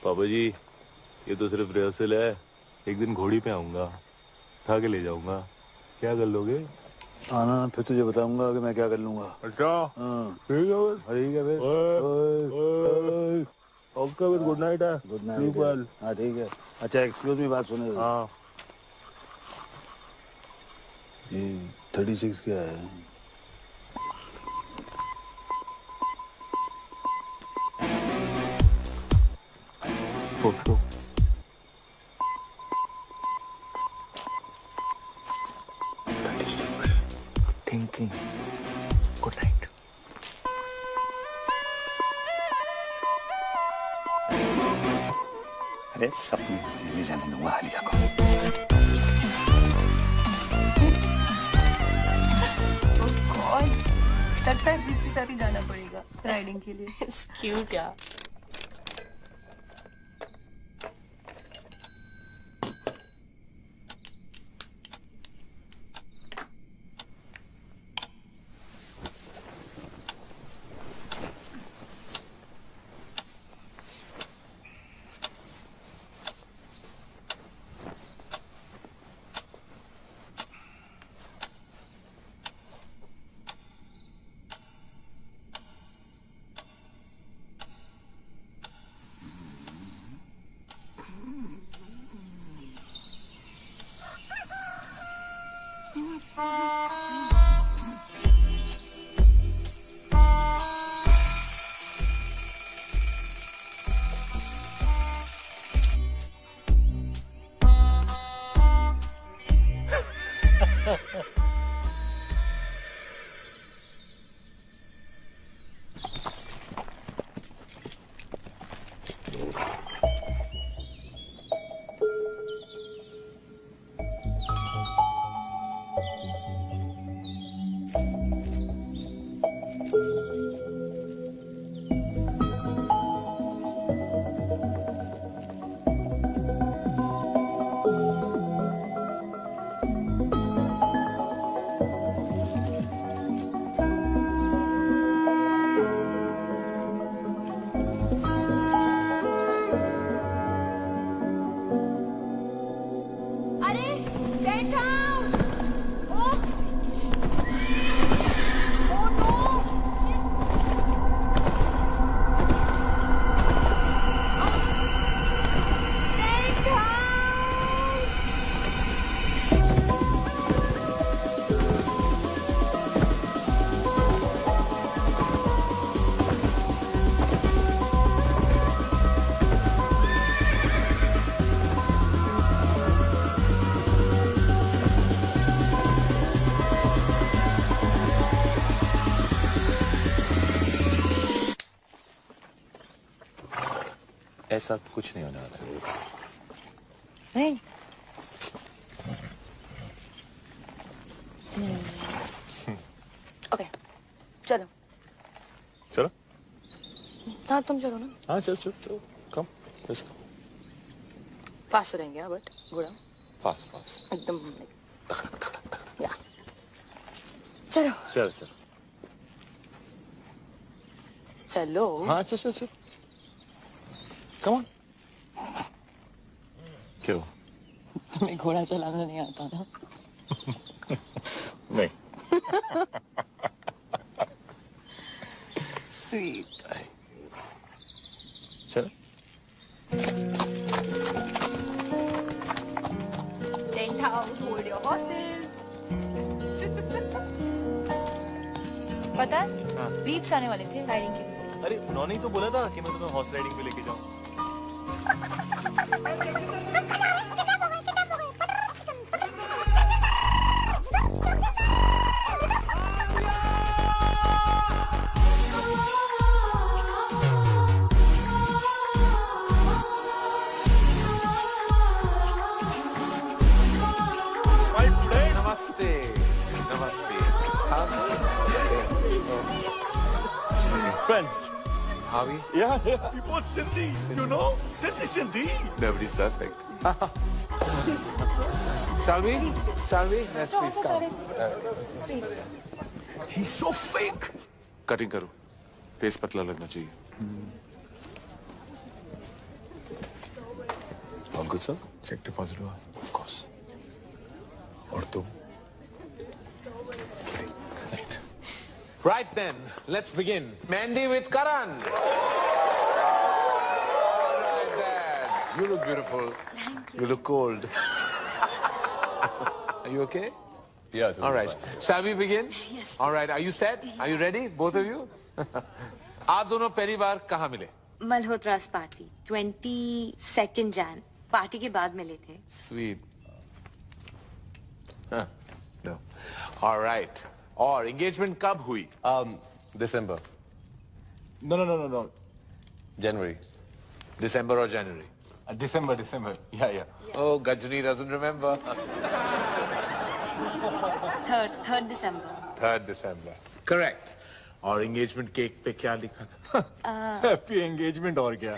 पापा जी, ये तो सिर्फ रिहर्सल है। एक दिन घोड़ी पे आऊंगा, उठा के ले जाऊंगा। क्या कर लोगे? आना, फिर तुझे बताऊंगा कि मैं क्या कर लूंगा। अच्छा, हाँ ठीक है फिर। ठीक है फिर। ओके फिर, गुड नाइट है। Good night. हाँ ठीक है। अच्छा एक्सक्यूज मी, बात सुने। हाँ। ये 36 क्या है? सोचो। Thinking. Good night. अरे सपने ले जाने दूंगा आलिया को। Oh God, लगता है बीच के साथ ही जाना पड़ेगा राइडिंग के लिए। क्यों क्या? ऐसा कुछ नहीं होने वाला। नहीं। ओके, चलो। चलो। हाँ तुम चलो ना। हाँ चल चल चलो, कम लेट्स गो। फास्ट रहेंगे हाँ, बट गुड। फास्ट एकदम। या चलो चल चल चलो। हाँ चल चल चल, कम ऑन। क्यों? तुम्हें घोड़ा चलाना नहीं आता ना? नहीं। स्वीट। चल। Tent house, hold your horses. पता है? हाँ। बीप्स आने वाले थे राइडिंग के लिए। अरे उन्होंने ही तो बोला था कि मैं तुम्हें हॉर्स राइडिंग पे लेके जाऊँ। नमस्ते नमस्ते। Friends. Harvey? Yeah, we both Sindhi. You know? Sindhi. Nobody's perfect. Shall we? Let's please come. He's so fake. Cutting करो, फेस पतला लगना चाहिए। All good sir? Cheque deposit हुआ? Of course. और तुम? Right then, let's begin. Mandy with Karan. All right then. You look beautiful. Thank You look cold. Are you okay? Yeah. Totally All right. fine. Shall we begin? Yes. All right. Are you set? Are you ready? Both of you? आप दोनों पहली बार कहाँ मिले? Malhotra's party 22nd Jan party के बाद मिले थे। Sweet. Huh. No. All right. और engagement कब हुई? December. No. January. December or January? December. Yeah. Oh, Gajni doesn't remember. 3rd December. 3rd December. Correct. और engagement cake पे क्या लिखा था? Happy engagement और क्या?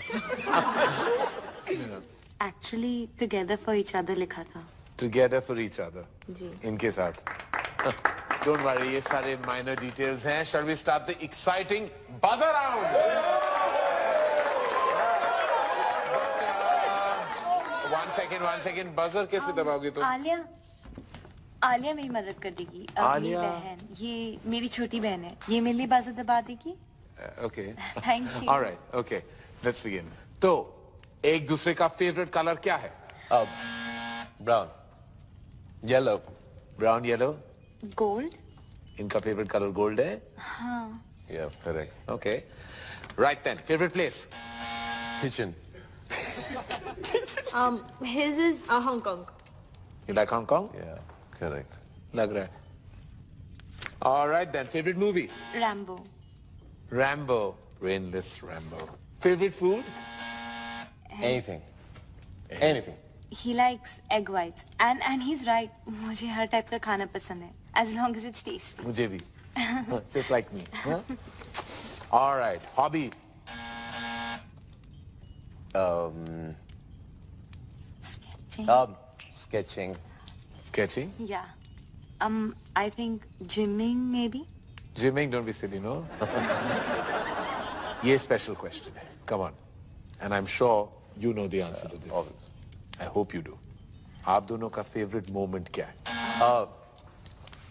Actually together for each other लिखा था। Together for each other. जी। इनके साथ। Don't worry, ये सारे minor details हैं. Shall we start the exciting buzzer round? One second. Buzzer कैसे दबाओगे तुम? आलिया मेरी मदद कर देगी। मेरी आलिया? बहन, ये मेरी छोटी बहन है। ये मेरे लिए बाज़र दबा देगी। Okay. Thank you. All right. Okay. Let's begin. तो एक दूसरे का favorite color क्या है? Brown. Yellow. Brown, yellow. Gold? इनका favorite color gold है? हाँ। Yeah, correct. Okay. Right then. Favorite place? Kitchen. His is Hong Kong. You like Hong Kong? Yeah, correct. लग रहा है. All right then. Favorite movie? Rambo. Rambo. Brainless Rambo. Favorite food? Anything. He likes egg whites. And he's right. मुझे हर type का खाना पसंद है. As long as it's tasty. मुझे भी. Just like me. Huh? All right. Hobby? Sketching. Sketching? Yeah. I think gymming maybe. Gymming, don't be silly, no? ये special question है. Come on. And I'm sure you know the answer to this. I hope you do. आप दोनों का favorite moment क्या है?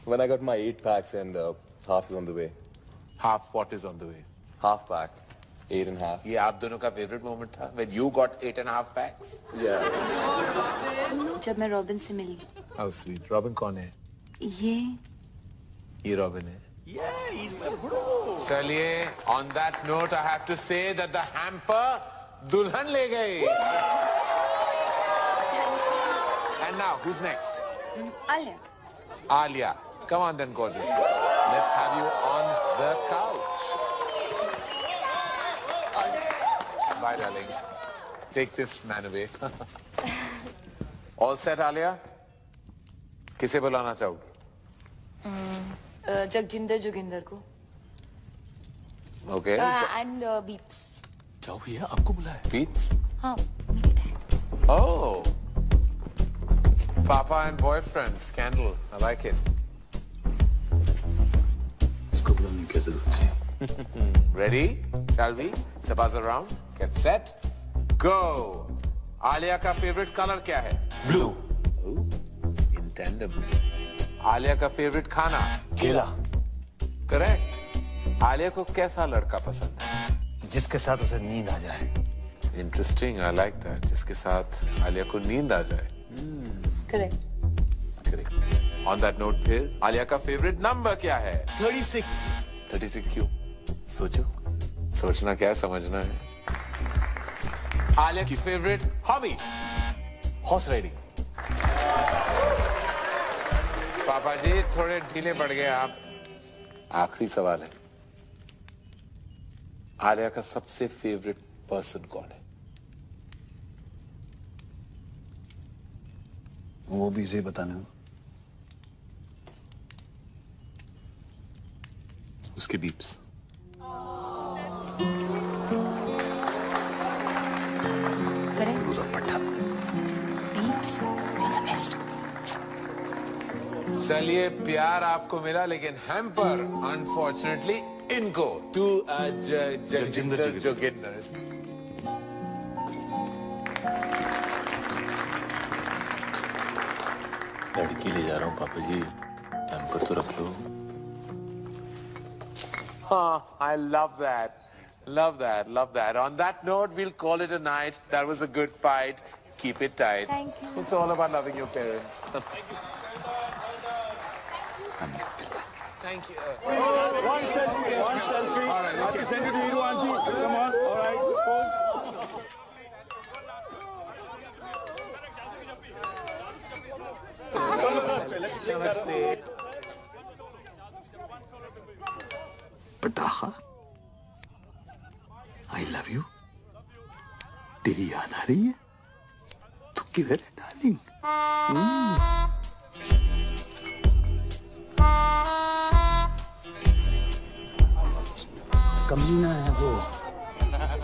When I got my 8 packs and half is on the way. Half what is on the way? Half pack. 8.5. ये आप दोनों का favorite moment था? When you got 8.5 packs? Yeah. जब मैं रॉबिन से मिली. How sweet. Robin कौन है? ये Robin है. Yeah, he's my bro. चलिए, on that note, I have to say that the hamper दुल्हन ले गई. And now, who's next? Alia. Alia. Come on then, gorgeous. Let's have you on the couch. Bye, darling. take this man away. All set, Alia? किसे बुलाना चाहोगे? जगजिंदर जोगिंदर को. Okay. And Beeps. जाओ भैया, आपको बुलाया. Beeps? हाँ. Oh. Papa and boyfriend scandal. I like it. इसको बुलाने की जरूरत है. Ready? Shall we? It's a buzz around. Get set. Go. Alia का favorite color क्या है? Blue. In tandem. आलिया का favorite खाना? केला. Correct. आलिया को कैसा लड़का पसंद है? जिसके साथ उसे नींद आ जाए. Interesting. I like that. जिसके साथ आलिया को नींद आ जाए. Correct. Correct. On that note फिर आलिया का favorite number क्या है? 36. 36 क्यों? सोचो. सोचना क्या है, समझना है. आलिया की favorite hobby? Horse riding. पापा जी थोड़े ढीले पड़ गए आप. आखिरी सवाल है. आलिया का सबसे favorite person कौन है? वो भी इसे बताना. उसके बीप्स. चलिए प्यार आपको मिला लेकिन हैम्पर अनफॉर्चुनेटली इनको टू जगजिंदर जोगिंदर. लड़की ले जा रहा हूँ पापा जी. हैम्पर तो रख लो. I love that. Love that. Love that. On that note, we'll call it a night. That was a good fight. Keep it tight. Thank you. It's all about loving your parents. Thank you. One selfie. All right. Okay. Send it to you, auntie. Come on. All right. Pose. Namaste. पटाखा. I love you. तेरी याद आ रही है? तू किधर है darling? कमीना है वो.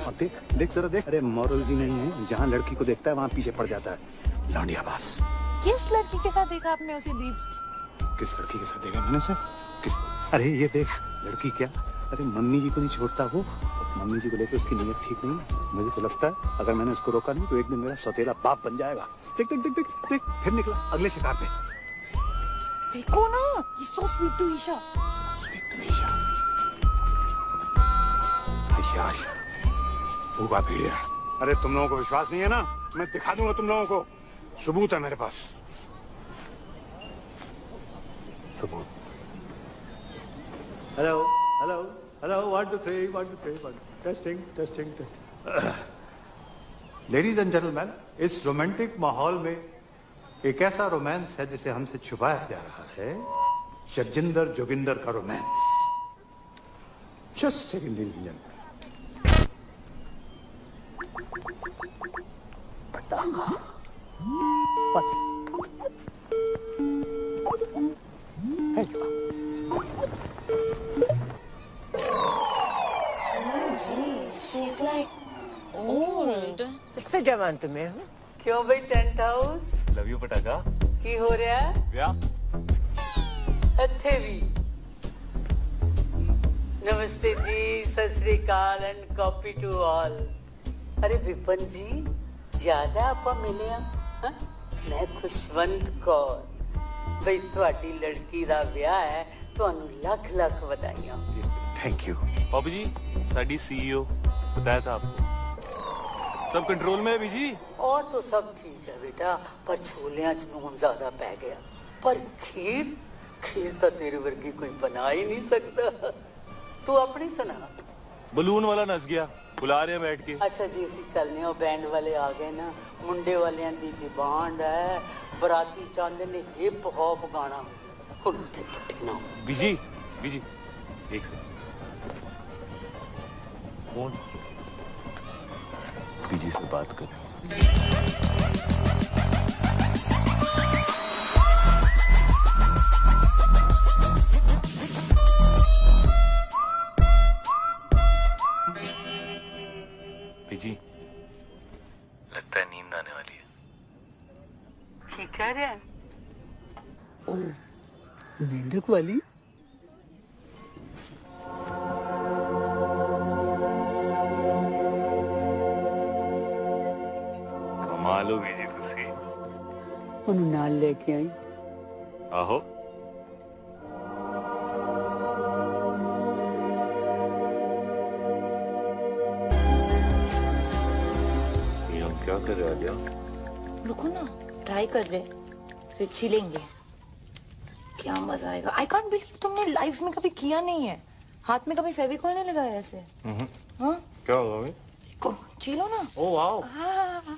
और देख देख जरा देख. अरे मॉरल्स ही नहीं है. जहाँ लड़की को देखता है वहाँ पीछे पड़ जाता है. लौंडिया बास. किस लड़की के साथ देखा आपने उसे बीप्स? किस लड़की के साथ देखा मैंने उसे? किस? अरे ये देख लड़की क्या. अरे मम्मी जी को नहीं छोड़ता वो. मम्मी जी को लेकर उसकी नीयत ठीक नहीं. मुझे तो लगता है अगर मैंने उसको रोका नहीं तो एक दिन मेरा सौतेला बाप बन जाएगा. देख देख देख देख देख फिर निकला अगले शिकार पे. देखो ना, he's so sweet to Isha. Sweet to Isha. Ayesha Ayesha. भूखा भेड़िया. अरे तुम लोगों को विश्वास नहीं है ना? मैं दिखा दूंगा तुम लोगों को. सबूत है मेरे पास. सबूत. Hello hello hello 1 2 3 1 2 3 1 testing testing testing. Ladies and gentleman, इस रोमांटिक माहौल में एक ऐसा रोमांस है जिसे हमसे छुपाया जा रहा है. जगजिंदर जोगिंदर का romance. Just second ladies and gentleman. पटाखा. What's hey. She's like old. इतने जवान तुम्हें हो? क्यों भाई टेंट हाउस? लव यू पटाखा. की हो रहा है? Yeah. अच्छे भी. नमस्ते जी, सत श्री अकाल एंड कॉपी टू ऑल. अरे विपन जी, याद है आप मिले हैं? मैं खुशवंत कौर. भाई ਤੁਹਾਡੀ लड़की ਦਾ ਵਿਆਹ है, ਤੁਹਾਨੂੰ ਲੱਖ ਲੱਖ ਵਧਾਈਆਂ. Thank you. पापा जी साडी CEO बताया था आपको. सब कंट्रोल में है बीजी. और तो सब ठीक है बेटा, पर छोलियां च नून ज्यादा पै गया. पर खीर खीर तो तेरे वर्गी कोई बना ही नहीं सकता. तू अपनी सुना. बलून वाला नस गया. बुला रहे हैं बैठ के. अच्छा जी ਅਸੀਂ ਚੱਲਨੇ ਹੋ. बैंड वाले आ गए ना. मुंडे वालियां दी डिमांड है. बराती चाहते ने हिप हॉप गाना. बीजी बीजी एक से. कौन? बीजी बीजी से बात करें। बीजी, लगता है नींद आने वाली है। क्या है? मेंढक वाली? कमाल हो बीजी तुसी। ਉਹਨੂੰ ਨਾਲ ਲੈ ਕੇ ਆਈ। आहो। ये हम क्या कर रहे हैं आलिया? रुको ना, ट्राई कर रहे, फिर छिलेंगे। क्या मजा आएगा। आई कांट बिलीव तुमने लाइफ में कभी किया नहीं है। हाथ में कभी फेविकॉल नहीं लगाया ऐसे? हाँ? क्या होगा भाई? छीलो ना। Oh wow. हाँ।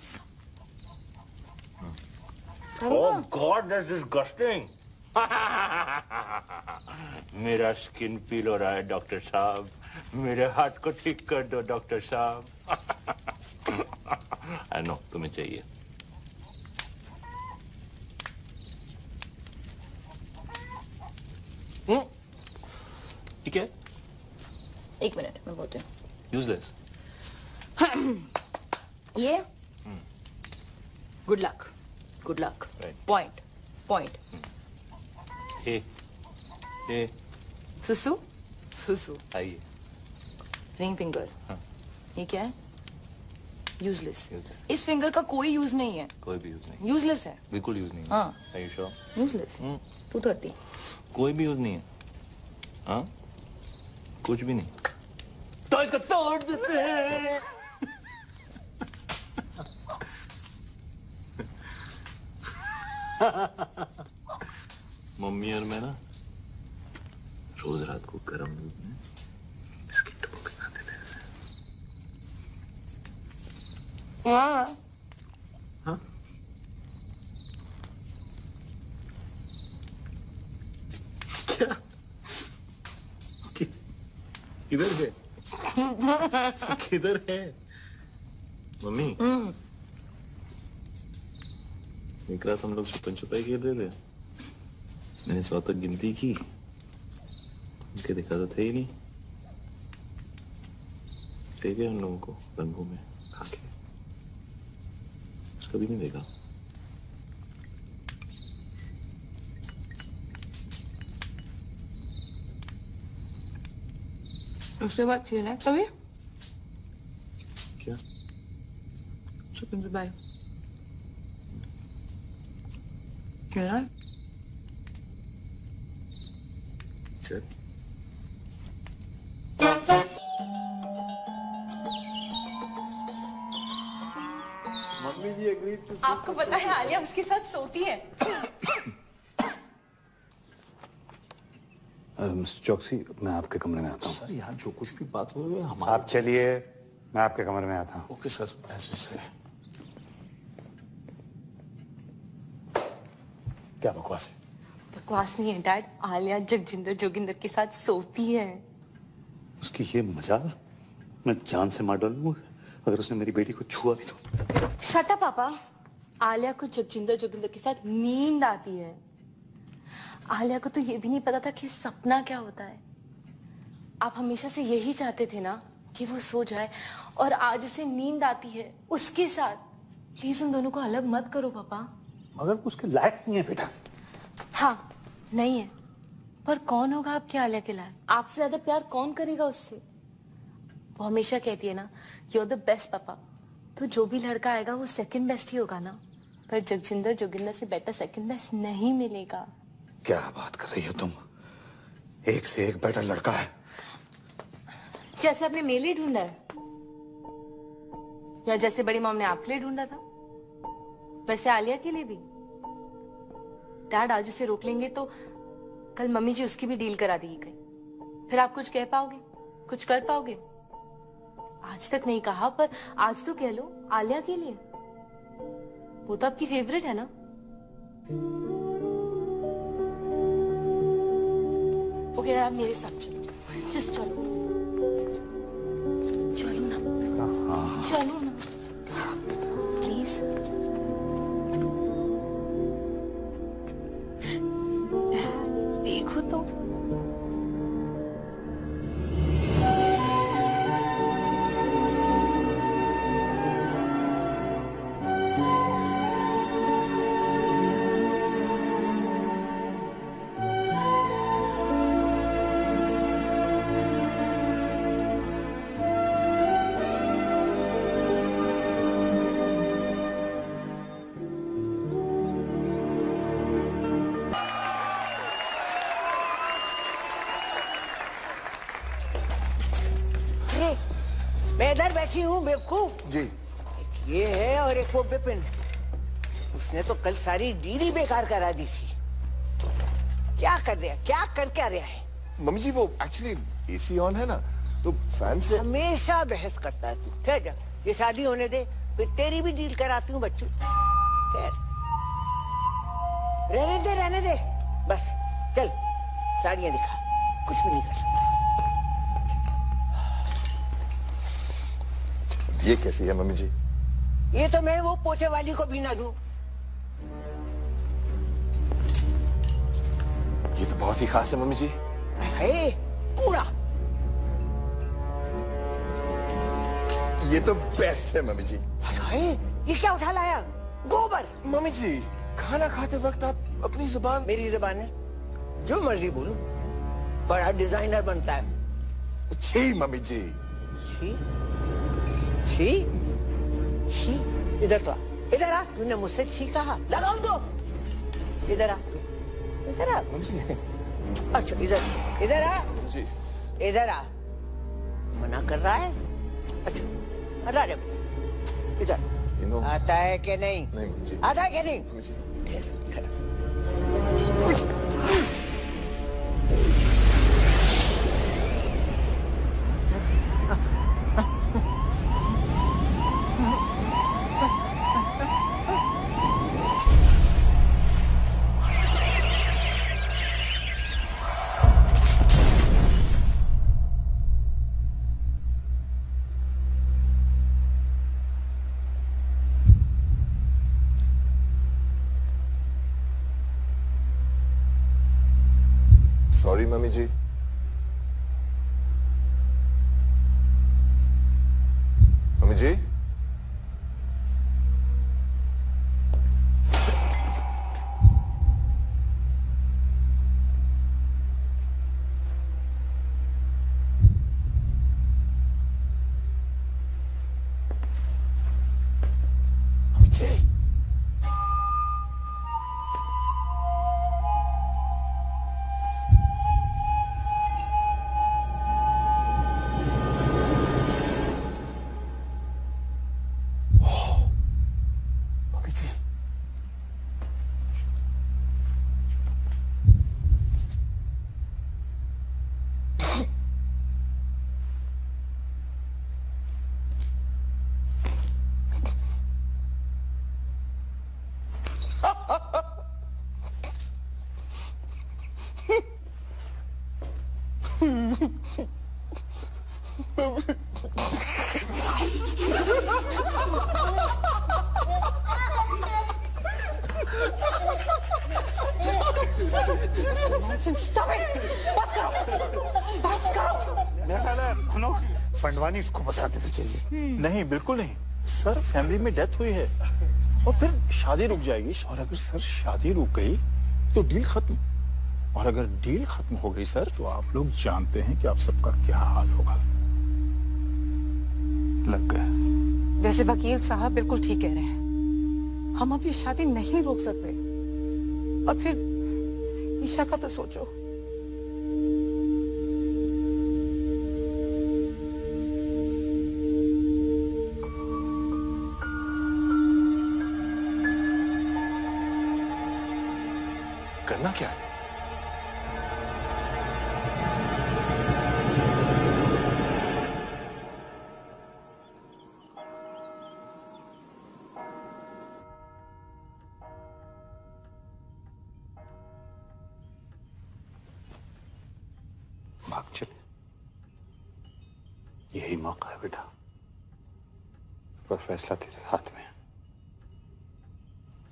Oh God, that's disgusting. मेरा स्किन पील हो रहा है डॉक्टर साहब। मेरे हाथ को ठीक कर दो डॉक्टर साहब। I know, तुम्हें चाहिए। ठीक है? एक मिनट, मैं बोलती हूँ। Useless. ये good luck, good luck. Point, point. ए सुसु, सुसु। आइए। Ring finger. ये क्या है? यूजलेस। इस फिंगर का कोई यूज नहीं है। कोई भी यूज नहीं। यूजलेस है। बिल्कुल यूज नहीं है। हाँ। Are you sure? यूजलेस। 230। कोई भी यूज नहीं है। हाँ? कुछ भी नहीं। तो इसको तोड़ देते हैं। मम्मी और मैं ना रोज रात को गर्म दूध में बिस्किट डुबो के खाते थे ऐसे। हाँ। हाँ? क्या? किधर है? किधर है? मम्मी। एक रात हम लोग छुपन छुपाई खेल रहे थे। मैंने 100 तक गिनती की। उनके देखा तो थे ही नहीं। देखे उन लोगों को रंगों में खाके। कभी नहीं देखा। उसके बाद खेला है कभी? क्या? छुपन छुपाई खेला है? चल। Mummy ji agree to. आपको पता है आलिया उसके साथ सोती है। मिस्टर चौकसी, मैं आपके कमरे में आता हूँ। सर यहाँ जो कुछ भी बात हो रही है हमारे। आप चलिए, मैं आपके कमरे में आता हूँ। ओके सर, ऐसे से। क्या बकवास है? बकवास नहीं है डैड। आलिया जगजिंदर जोगिंदर के साथ सोती है। उसकी ये मजाल मैं जान से मार डालूंगा अगर उसने मेरी बेटी को छुआ भी तो। शट अप पापा। आलिया को जगजिंदर जोगिंदर के साथ नींद आती है। आलिया को तो ये भी नहीं पता था कि सपना क्या होता है। आप हमेशा से यही चाहते थे ना कि वो सो जाए, और आज उसे नींद आती है उसके साथ। प्लीज उन दोनों को अलग मत करो पापा। मगर उसके लायक नहीं है बेटा। हाँ नहीं है, पर कौन होगा आपके आलिया के लायक? आपसे ज्यादा प्यार कौन करेगा उससे? वो हमेशा कहती है ना, यू आर द बेस्ट पापा। तो जो भी लड़का आएगा वो सेकंड बेस्ट ही होगा ना। पर जगजिंदर जोगिंदर से बेटर सेकंड बेस्ट नहीं मिलेगा। क्या बात कर रही हो तुम? एक से एक बेटर लड़का है। जैसे आपने मेरे लिए ढूंढा है, या जैसे बड़ी मॉम ने आपके लिए ढूंढा था, वैसे आलिया के लिए भी। डैड आज उसे रोक लेंगे तो कल मम्मी जी उसकी भी डील करा देगी कहीं। फिर आप कुछ कह पाओगे, कुछ कर पाओगे? आज तक नहीं कहा, पर आज तो कह लो आलिया के लिए। वो तो आपकी फेवरेट है ना। ओके आप मेरे साथ चलो, जस्ट चलो, चलो ना, चलो ना। मैं इधर बैठी हूँ बेवकूफ। जी। एक ये है और एक वो बिपिन। उसने तो कल सारी डील ही बेकार करा दी थी। क्या कर रहा, क्या कर क्या रहा है? मम्मी जी वो एक्चुअली एसी ऑन है ना, तो फैन से। हमेशा बहस करता है तू। ठहर जा, ये शादी होने दे, फिर तेरी भी डील कराती हूँ बच्चू। ठहर, रहने दे, बस चल साड़ियाँ दिखा, कुछ भी नहीं कर सकता। ये कैसी है मम्मी जी? ये तो मैं वो पोछे वाली को भी ना दूं। ये तो बहुत ही खास है मम्मी जी। है कूड़ा। ये तो बेस्ट है मम्मी जी। ये क्या उठा लाया? गोबर। मम्मी जी खाना खाते वक्त आप अपनी जुबान। मेरी जुबान है, जो मर्जी बोलूं। बड़ा डिजाइनर बनता है। छी मम्मी जी। छी छी छी। इधर तो आ, इधर आ। तूने मुझसे छी कहा, लगाओ दो। इधर आ, इधर आ। मम्मी जी। अच्छा इधर आ जी। इधर आ। मना कर रहा है? अच्छा हटा दे। इधर आता है कि नहीं? नहीं मम्मी जी। आता है कि नहीं? Mummy ji. Sorry mummy ji. Mummy ji. Stop it! बस करो, बस करो। मेरा ख्याल है फंडवानी इसको बता देना चाहिए। नहीं बिल्कुल नहीं सर, फैमिली में डेथ हुई है और फिर शादी रुक जाएगी। और अगर सर शादी रुक गई तो डील खत्म, और अगर डील खत्म हो गई सर तो आप लोग जानते हैं कि आप सबका क्या हाल होगा। लग गया। वैसे वकील साहब बिल्कुल ठीक कह रहे हैं, हम अब ये शादी नहीं रोक सकते। और फिर ईशा का तो सोचो। करना क्या है? भाग चल, यही मौका है बेटा, पर फैसला तेरे हाथ में है।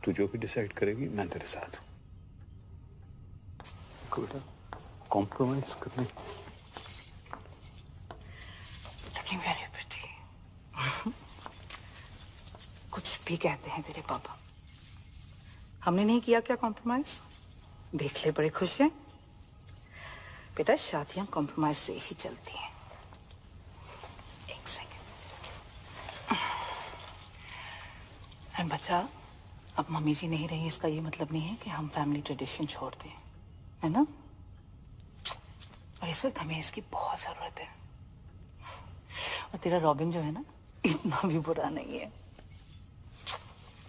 तू जो भी डिसाइड करेगी मैं तेरे साथ हूं। बेटा कॉम्प्रोमाइज करने। Looking very pretty. कुछ भी कहते हैं तेरे पापा, हमने नहीं किया क्या कॉम्प्रोमाइज? देख ले, बड़े खुश हैं। बेटा शादियां कॉम्प्रोमाइज से ही चलती हैं। एक सेकंड। बच्चा, अब मम्मी जी नहीं रही, इसका ये मतलब नहीं है कि हम फैमिली ट्रेडिशन छोड़ दें, है ना? और इस वक्त हमें इसकी बहुत जरूरत है। और तेरा रॉबिन जो है ना, इतना भी बुरा नहीं है।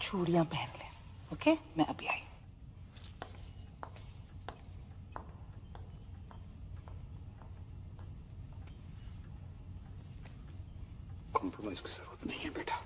चूड़ियां पहन ले, ओके? मैं अभी आई। कॉम्प्रोमाइज की जरूरत नहीं है बेटा।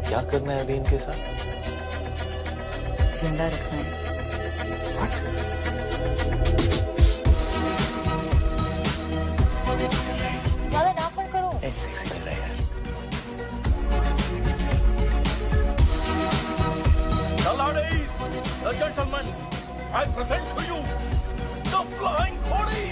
क्या करना है अभी इनके साथ? जिंदा रखना है। ज्यादा नाक बंद करो। सेक्सी लग रहा है यार। The ladies, the gentlemen, I present to you the Flying Body.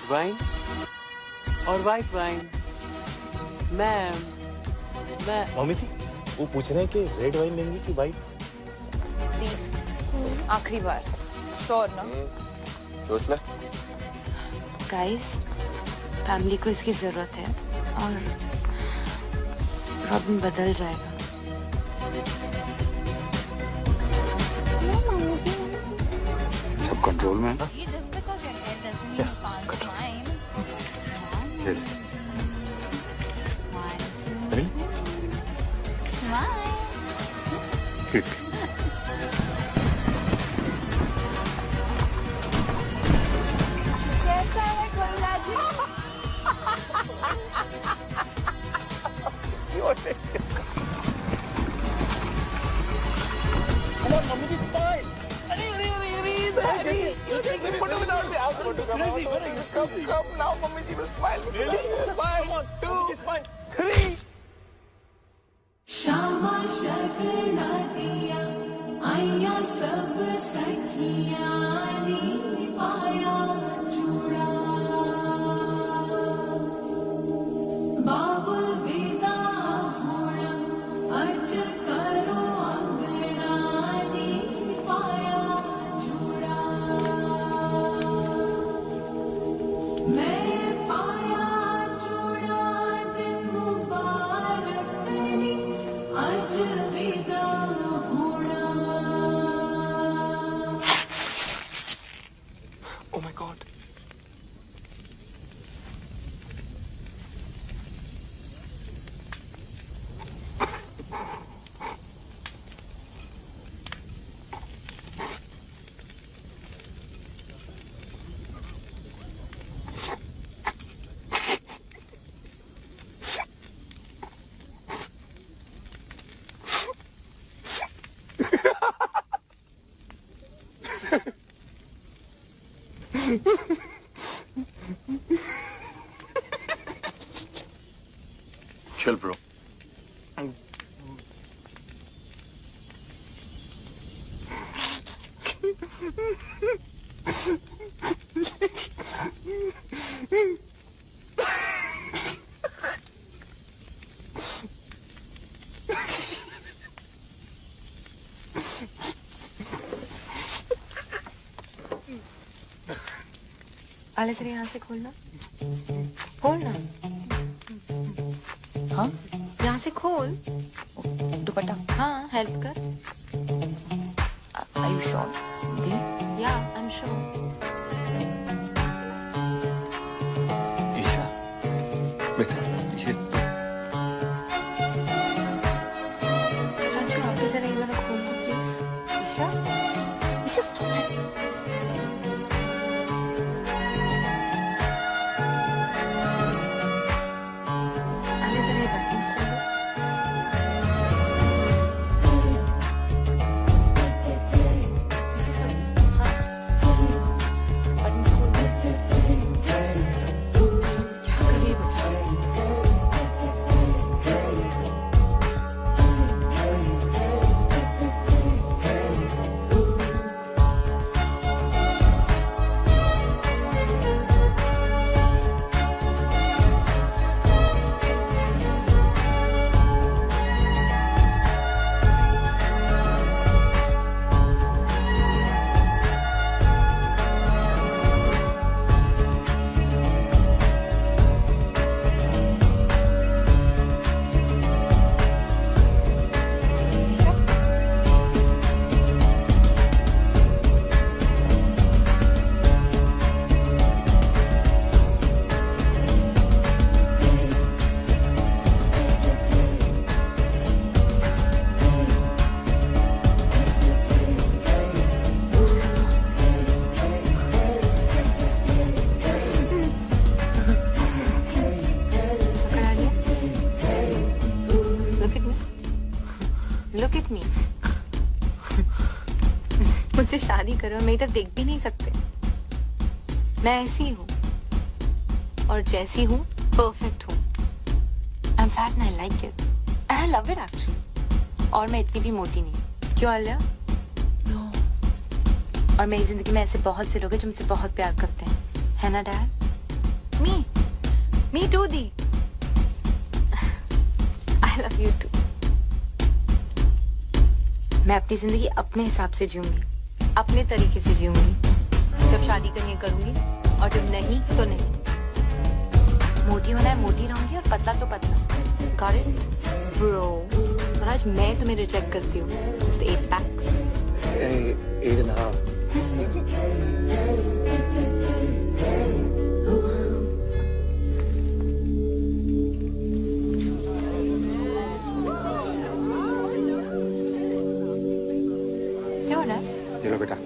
Wine और वाइट वाइन। मैम, मैं मम्मी जी, वो पूछ रहे हैं कि रेड वाइन लेंगी कि वाइट? आखिरी बार, श्योर ना? सोच ले। गाइस, फैमिली को इसकी जरूरत है और रॉबिन बदल जाएगा। सब कंट्रोल में है ना? कैसा है खुल्ला जी? Come on, mummy, this smile. You take the photo without me. I'll photo come now, mummy ji will smile. Really? Come on, 2, smile, 3. Shyama शगना दिया आया सब सखियां नी पाया चूड़ा बाबुल विदा होना अज करो अंगना नी पाया चूड़ा मैं पाया चूड़ा दिन मुबारक नी अज विदा होना। Oh my God. Chill, bro. आले सर यहाँ से खोलना, खोलना। हाँ? यहाँ से खोल। दुपट्टा। हाँ, हेल्प कर। Are you sure? The? Yeah, I'm sure. Isha, बेटा ये चाचू आप भी जरा ये वाला खोल दो please. Isha, Isha stop it. at me. मुझसे शादी करो, मेरी तरफ देख भी नहीं सकते। मैं ऐसी हूँ और जैसी हूँ परफेक्ट हूँ। I'm fat and I like it. And I love it actually. और मैं इतनी भी मोटी नहीं। क्यों आलिया? No. और मेरी जिंदगी में ऐसे बहुत से लोग हैं जो मुझसे बहुत प्यार करते हैं, है ना dad? Me too the. I love you too. मैं अपनी जिंदगी अपने हिसाब से जीऊंगी, अपने तरीके से जीऊंगी। जब शादी करनी है करूंगी और जब नहीं तो नहीं। मोटी होना है मोटी रहूंगी और पतला तो पतला। Got it, bro? और आज मैं तुम्हें रिजेक्ट करती हूँ। Just 8 packs. 8.5. क्या हो रहा है? ये लो बेटा,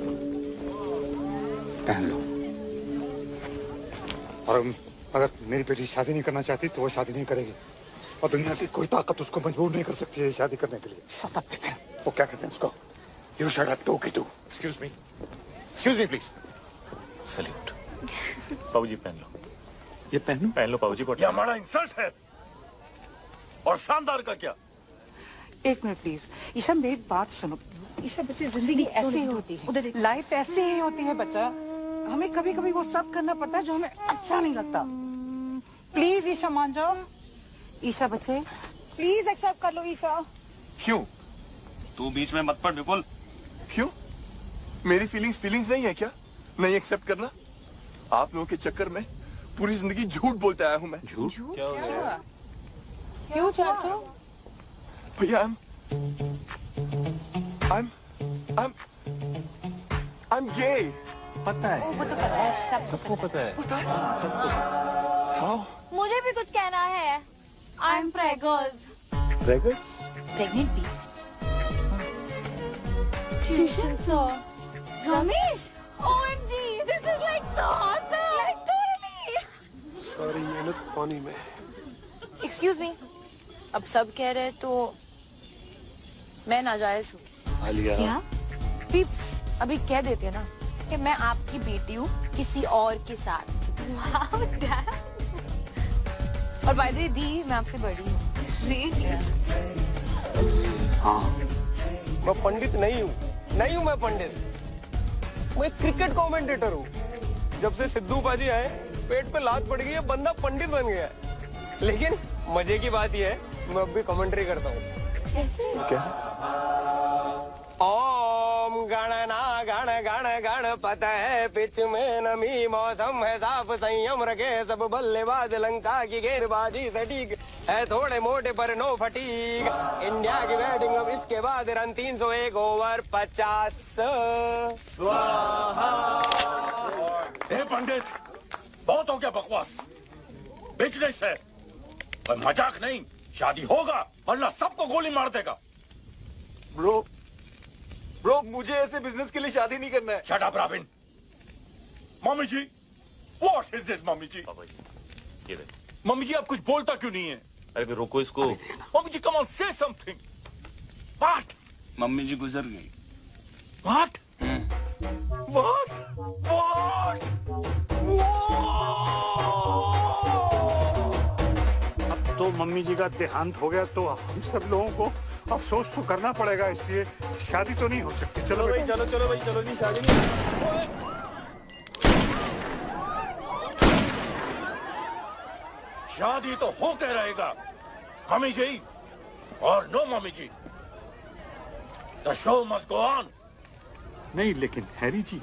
पहन लो। और अगर मेरी बेटी शादी नहीं करना चाहती तो वो शादी नहीं करेगी और दुनिया की कोई ताकत उसको मजबूर नहीं कर सकती है शादी करने के लिए। Shut up, Bipin. वो क्या कहते हैं उसको? You shut up, too. Excuse me please. Salute. पाऊजी पहन लो। ये पहन लो पाऊजी। ये हमारा इंसल्ट है। और शानदार का क्या? एक मिनट प्लीज। ईशा मेरी बात सुनो। ईशा बच्चे जिंदगी ऐसे ही होती है, लाइफ ऐसे ही होती है बच्चा। हमें कभी कभी वो सब करना पड़ता है जो हमें अच्छा नहीं लगता। प्लीज ईशा मान जाओ। ईशा बच्चे प्लीज एक्सेप्ट कर लो ईशा। क्यों? तू बीच में मत पड़ विपुल। क्यों? मेरी फीलिंग्स नहीं है क्या? नहीं एक्सेप्ट करना? आप लोगों के चक्कर में पूरी जिंदगी झूठ बोलते आया हूं मैं। झूठ? क्या हुआ? क्यों चाचू? भैया I'm gay. पता है। वो तो पता है, सबको पता है। How? मुझे भी कुछ कहना है। I'm preggers. Preggers? Pregnant peeps. Tuition sir. Ramesh. OMG. This is like so awesome. Like totally. सारी मेहनत पानी में। Excuse me. अब सब कह रहे तो मैं नाजायज हूँ। आलिया। क्या? पीप्स अभी कह देते हैं ना कि मैं आपकी बेटी हूँ किसी और के साथ। Wow, Dad. और बाय द वे दी मैं आपसे बड़ी हूँ। Really? हाँ। मैं पंडित नहीं हूँ मैं पंडित। मैं एक क्रिकेट कमेंटेटर हूँ। जब से सिद्धू पाजी आए पेट पे लात पड़ गई है, बंदा पंडित बन गया है। लेकिन मजे की बात यह है मैं अब भी कमेंट्री करता हूँ। कैसे? ओम गणना गण गण गणपत है पिच में नमी मौसम है साफ संयम रखे सब बल्लेबाज लंका की गेंदबाजी सटीक है थोड़े मोटे पर नो फटीक इंडिया की बैटिंग अब इसके बाद रन 301 ओवर 50 स्वाहा। ए पंडित बहुत हो गया बकवास। बिजनेस है और मजाक नहीं। शादी होगा अल्लाह सबको गोली मार देगा। ब्रो मुझे ऐसे बिजनेस के लिए शादी नहीं करना है। Shut up Robin. Mummy ji what is this? Mummy ji ये देख। मम्मी जी आप कुछ बोलता क्यों नहीं है? अरे रोको इसको। Mummy ji come on say something. What? Mummy ji गुजर गई। व्हाट? व्हाट? व्हाट? अब तो मम्मी जी का देहांत हो गया तो हम सब लोगों को अफसोस तो करना पड़ेगा, इसलिए शादी तो नहीं हो सकती। चलो भाई चलो जी शादी नहीं। शादी तो होके रहेगा मम्मी जी और no mummy ji. The show must go on. नहीं लेकिन हैरी जी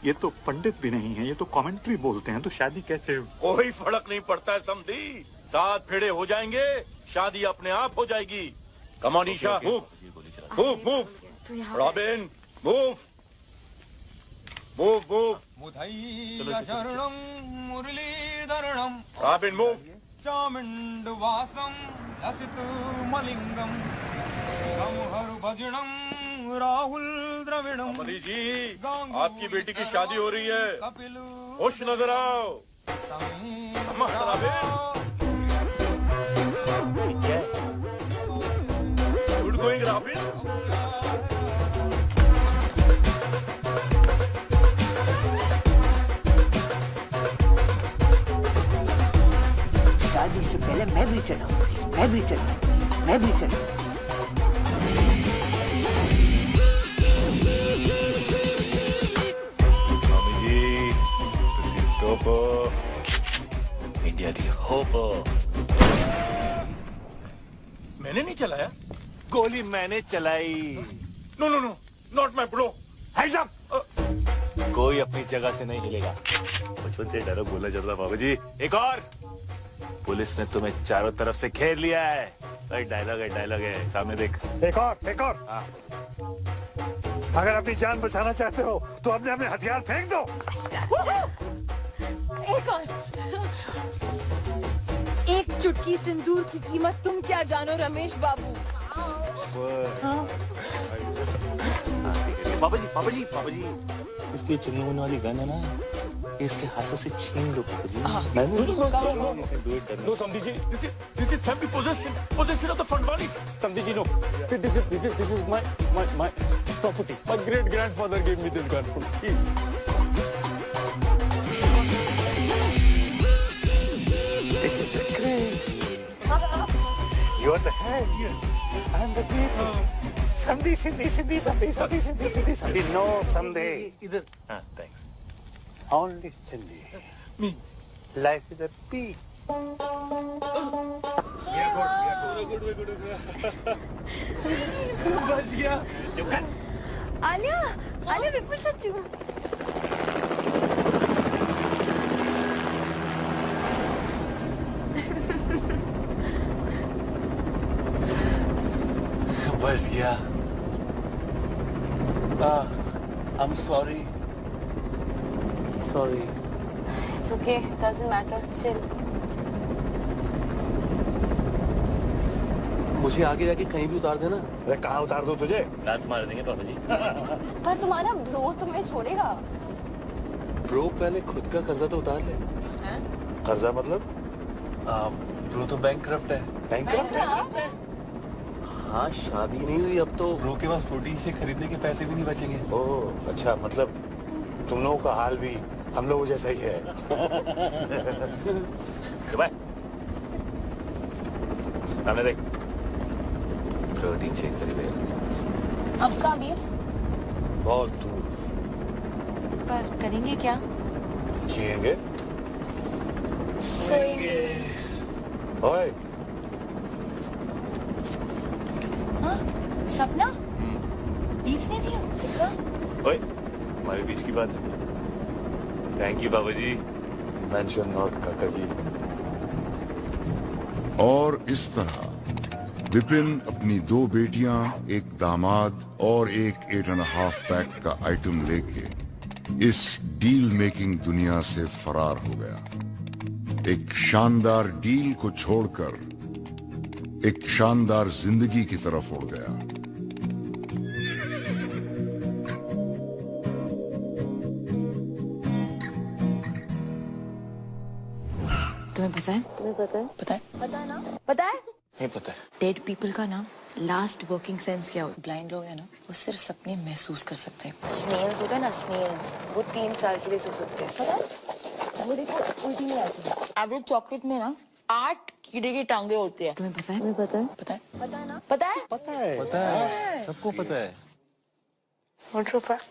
ये तो पंडित भी नहीं है, ये तो कमेंट्री बोलते हैं, तो शादी कैसे? कोई फर्क नहीं पड़ता है समझी। 7 फेरे हो जाएंगे शादी अपने आप हो जाएगी। Come on Isha move Robin move. शरणं मुरलीधरणं रॉबिन मूव। चामुंड वासं लसित मलिंगम श्रीरम हर भजनम राहुल द्रविणम। अमली जी आपकी बेटी की शादी हो रही है, खुश नजर आओ। Good going robin. शादी से पहले मैं भी चलाऊंगी, मैं भी चलाऊंगी, मैं भी चलाऊंगी। मामी जी, तुसी टोपो, इंडिया दी होपो। मैंने नहीं चलाया। गोली मैंने चलाई। No no no, not my bro. Hands up. कोई अपनी जगह से नहीं हिलेगा। बचपन से डायलॉग बोला जाता था बाबूजी। एक और, पुलिस ने तुम्हें चारों तरफ से घेर लिया है। डायलॉग है, सामने देख। एक और। हाँ। अगर अपनी जान बचाना चाहते हो तो अपने अपने हथियार फेंक दो। एक और। एक चुटकी सिंदूर की कीमत तुम क्या जानो रमेश बाबू। बाबा जी, इसकी चुन्नू वाली गन है ना, इसके हाथों से छीन लो बाबा जी। No, Samdi ji, this is family possession of the Fadwanis. Samdi ji, no. This is my property. My great grandfather gave me this gun. Please. This is the grace. You are the head. Yes. I am the people. Samdi. No, Samdi. इधर। हाँ, thanks. Only Sindhi. Me. Life is a peak. बच गया। आलिया विपुल सच्ची हूँ। बच गया। I'm sorry. It's okay, doesn't matter. Chill. मुझे आगे जाके कहीं भी उतार देना। अरे कहाँ उतार दो तुझे? दांत मार देंगे पापा जी। पर तुम्हारा ब्रो तुम्हें छोड़ेगा। ब्रो पहले खुद का कर्जा तो उतार ले। कर्जा मतलब? ब्रो तो बैंकक्रप्ट है। बैंकक्रप्ट? हाँ, शादी नहीं हुई अब तो। ब्रो के पास प्रोटीन शेक खरीदने के पैसे भी नहीं बचेंगे। ओह, अच्छा, मतलब तुम लोगों का हाल भी हम लोगों जैसा ही है। सुबह सामने देख, प्रोटीन शेक खरीदे। अब कहाँ भी? बहुत दूर। पर करेंगे क्या? जिएंगे, सोएंगे। ओए, हाँ? सपना? बीफ नहीं दिया? सिक्का? ओए, हमारे बीच की बात है। थैंक यू बाबा जी। मेंशन नॉट काका जी। और इस तरह विपिन अपनी 2 बेटियां, एक दामाद और एक 8.5 पैक का आइटम लेके इस डील मेकिंग दुनिया से फरार हो गया। एक शानदार डील को छोड़कर एक शानदार जिंदगी की तरफ उड़ गया। तुम्हें पता है? पता है ना? पता है? नहीं पता है। डेड पीपल का ना लास्ट वर्किंग सेंस क्या होता है? ब्लाइंड लोग हैं ना, वो सिर्फ सपने महसूस कर सकते हैं। स्नेल्स होते हैं ना, स्नेल्स, वो 3 साल के लिए सो सकते हैं। पता है? वो देखो उल्टी नहीं आती। एवरेज चॉकलेट में ना 8 कीड़े की टांगे होती है। तुम्हें पता है? पता है ना? पता है? पता है। सबको पता है। What's your fact?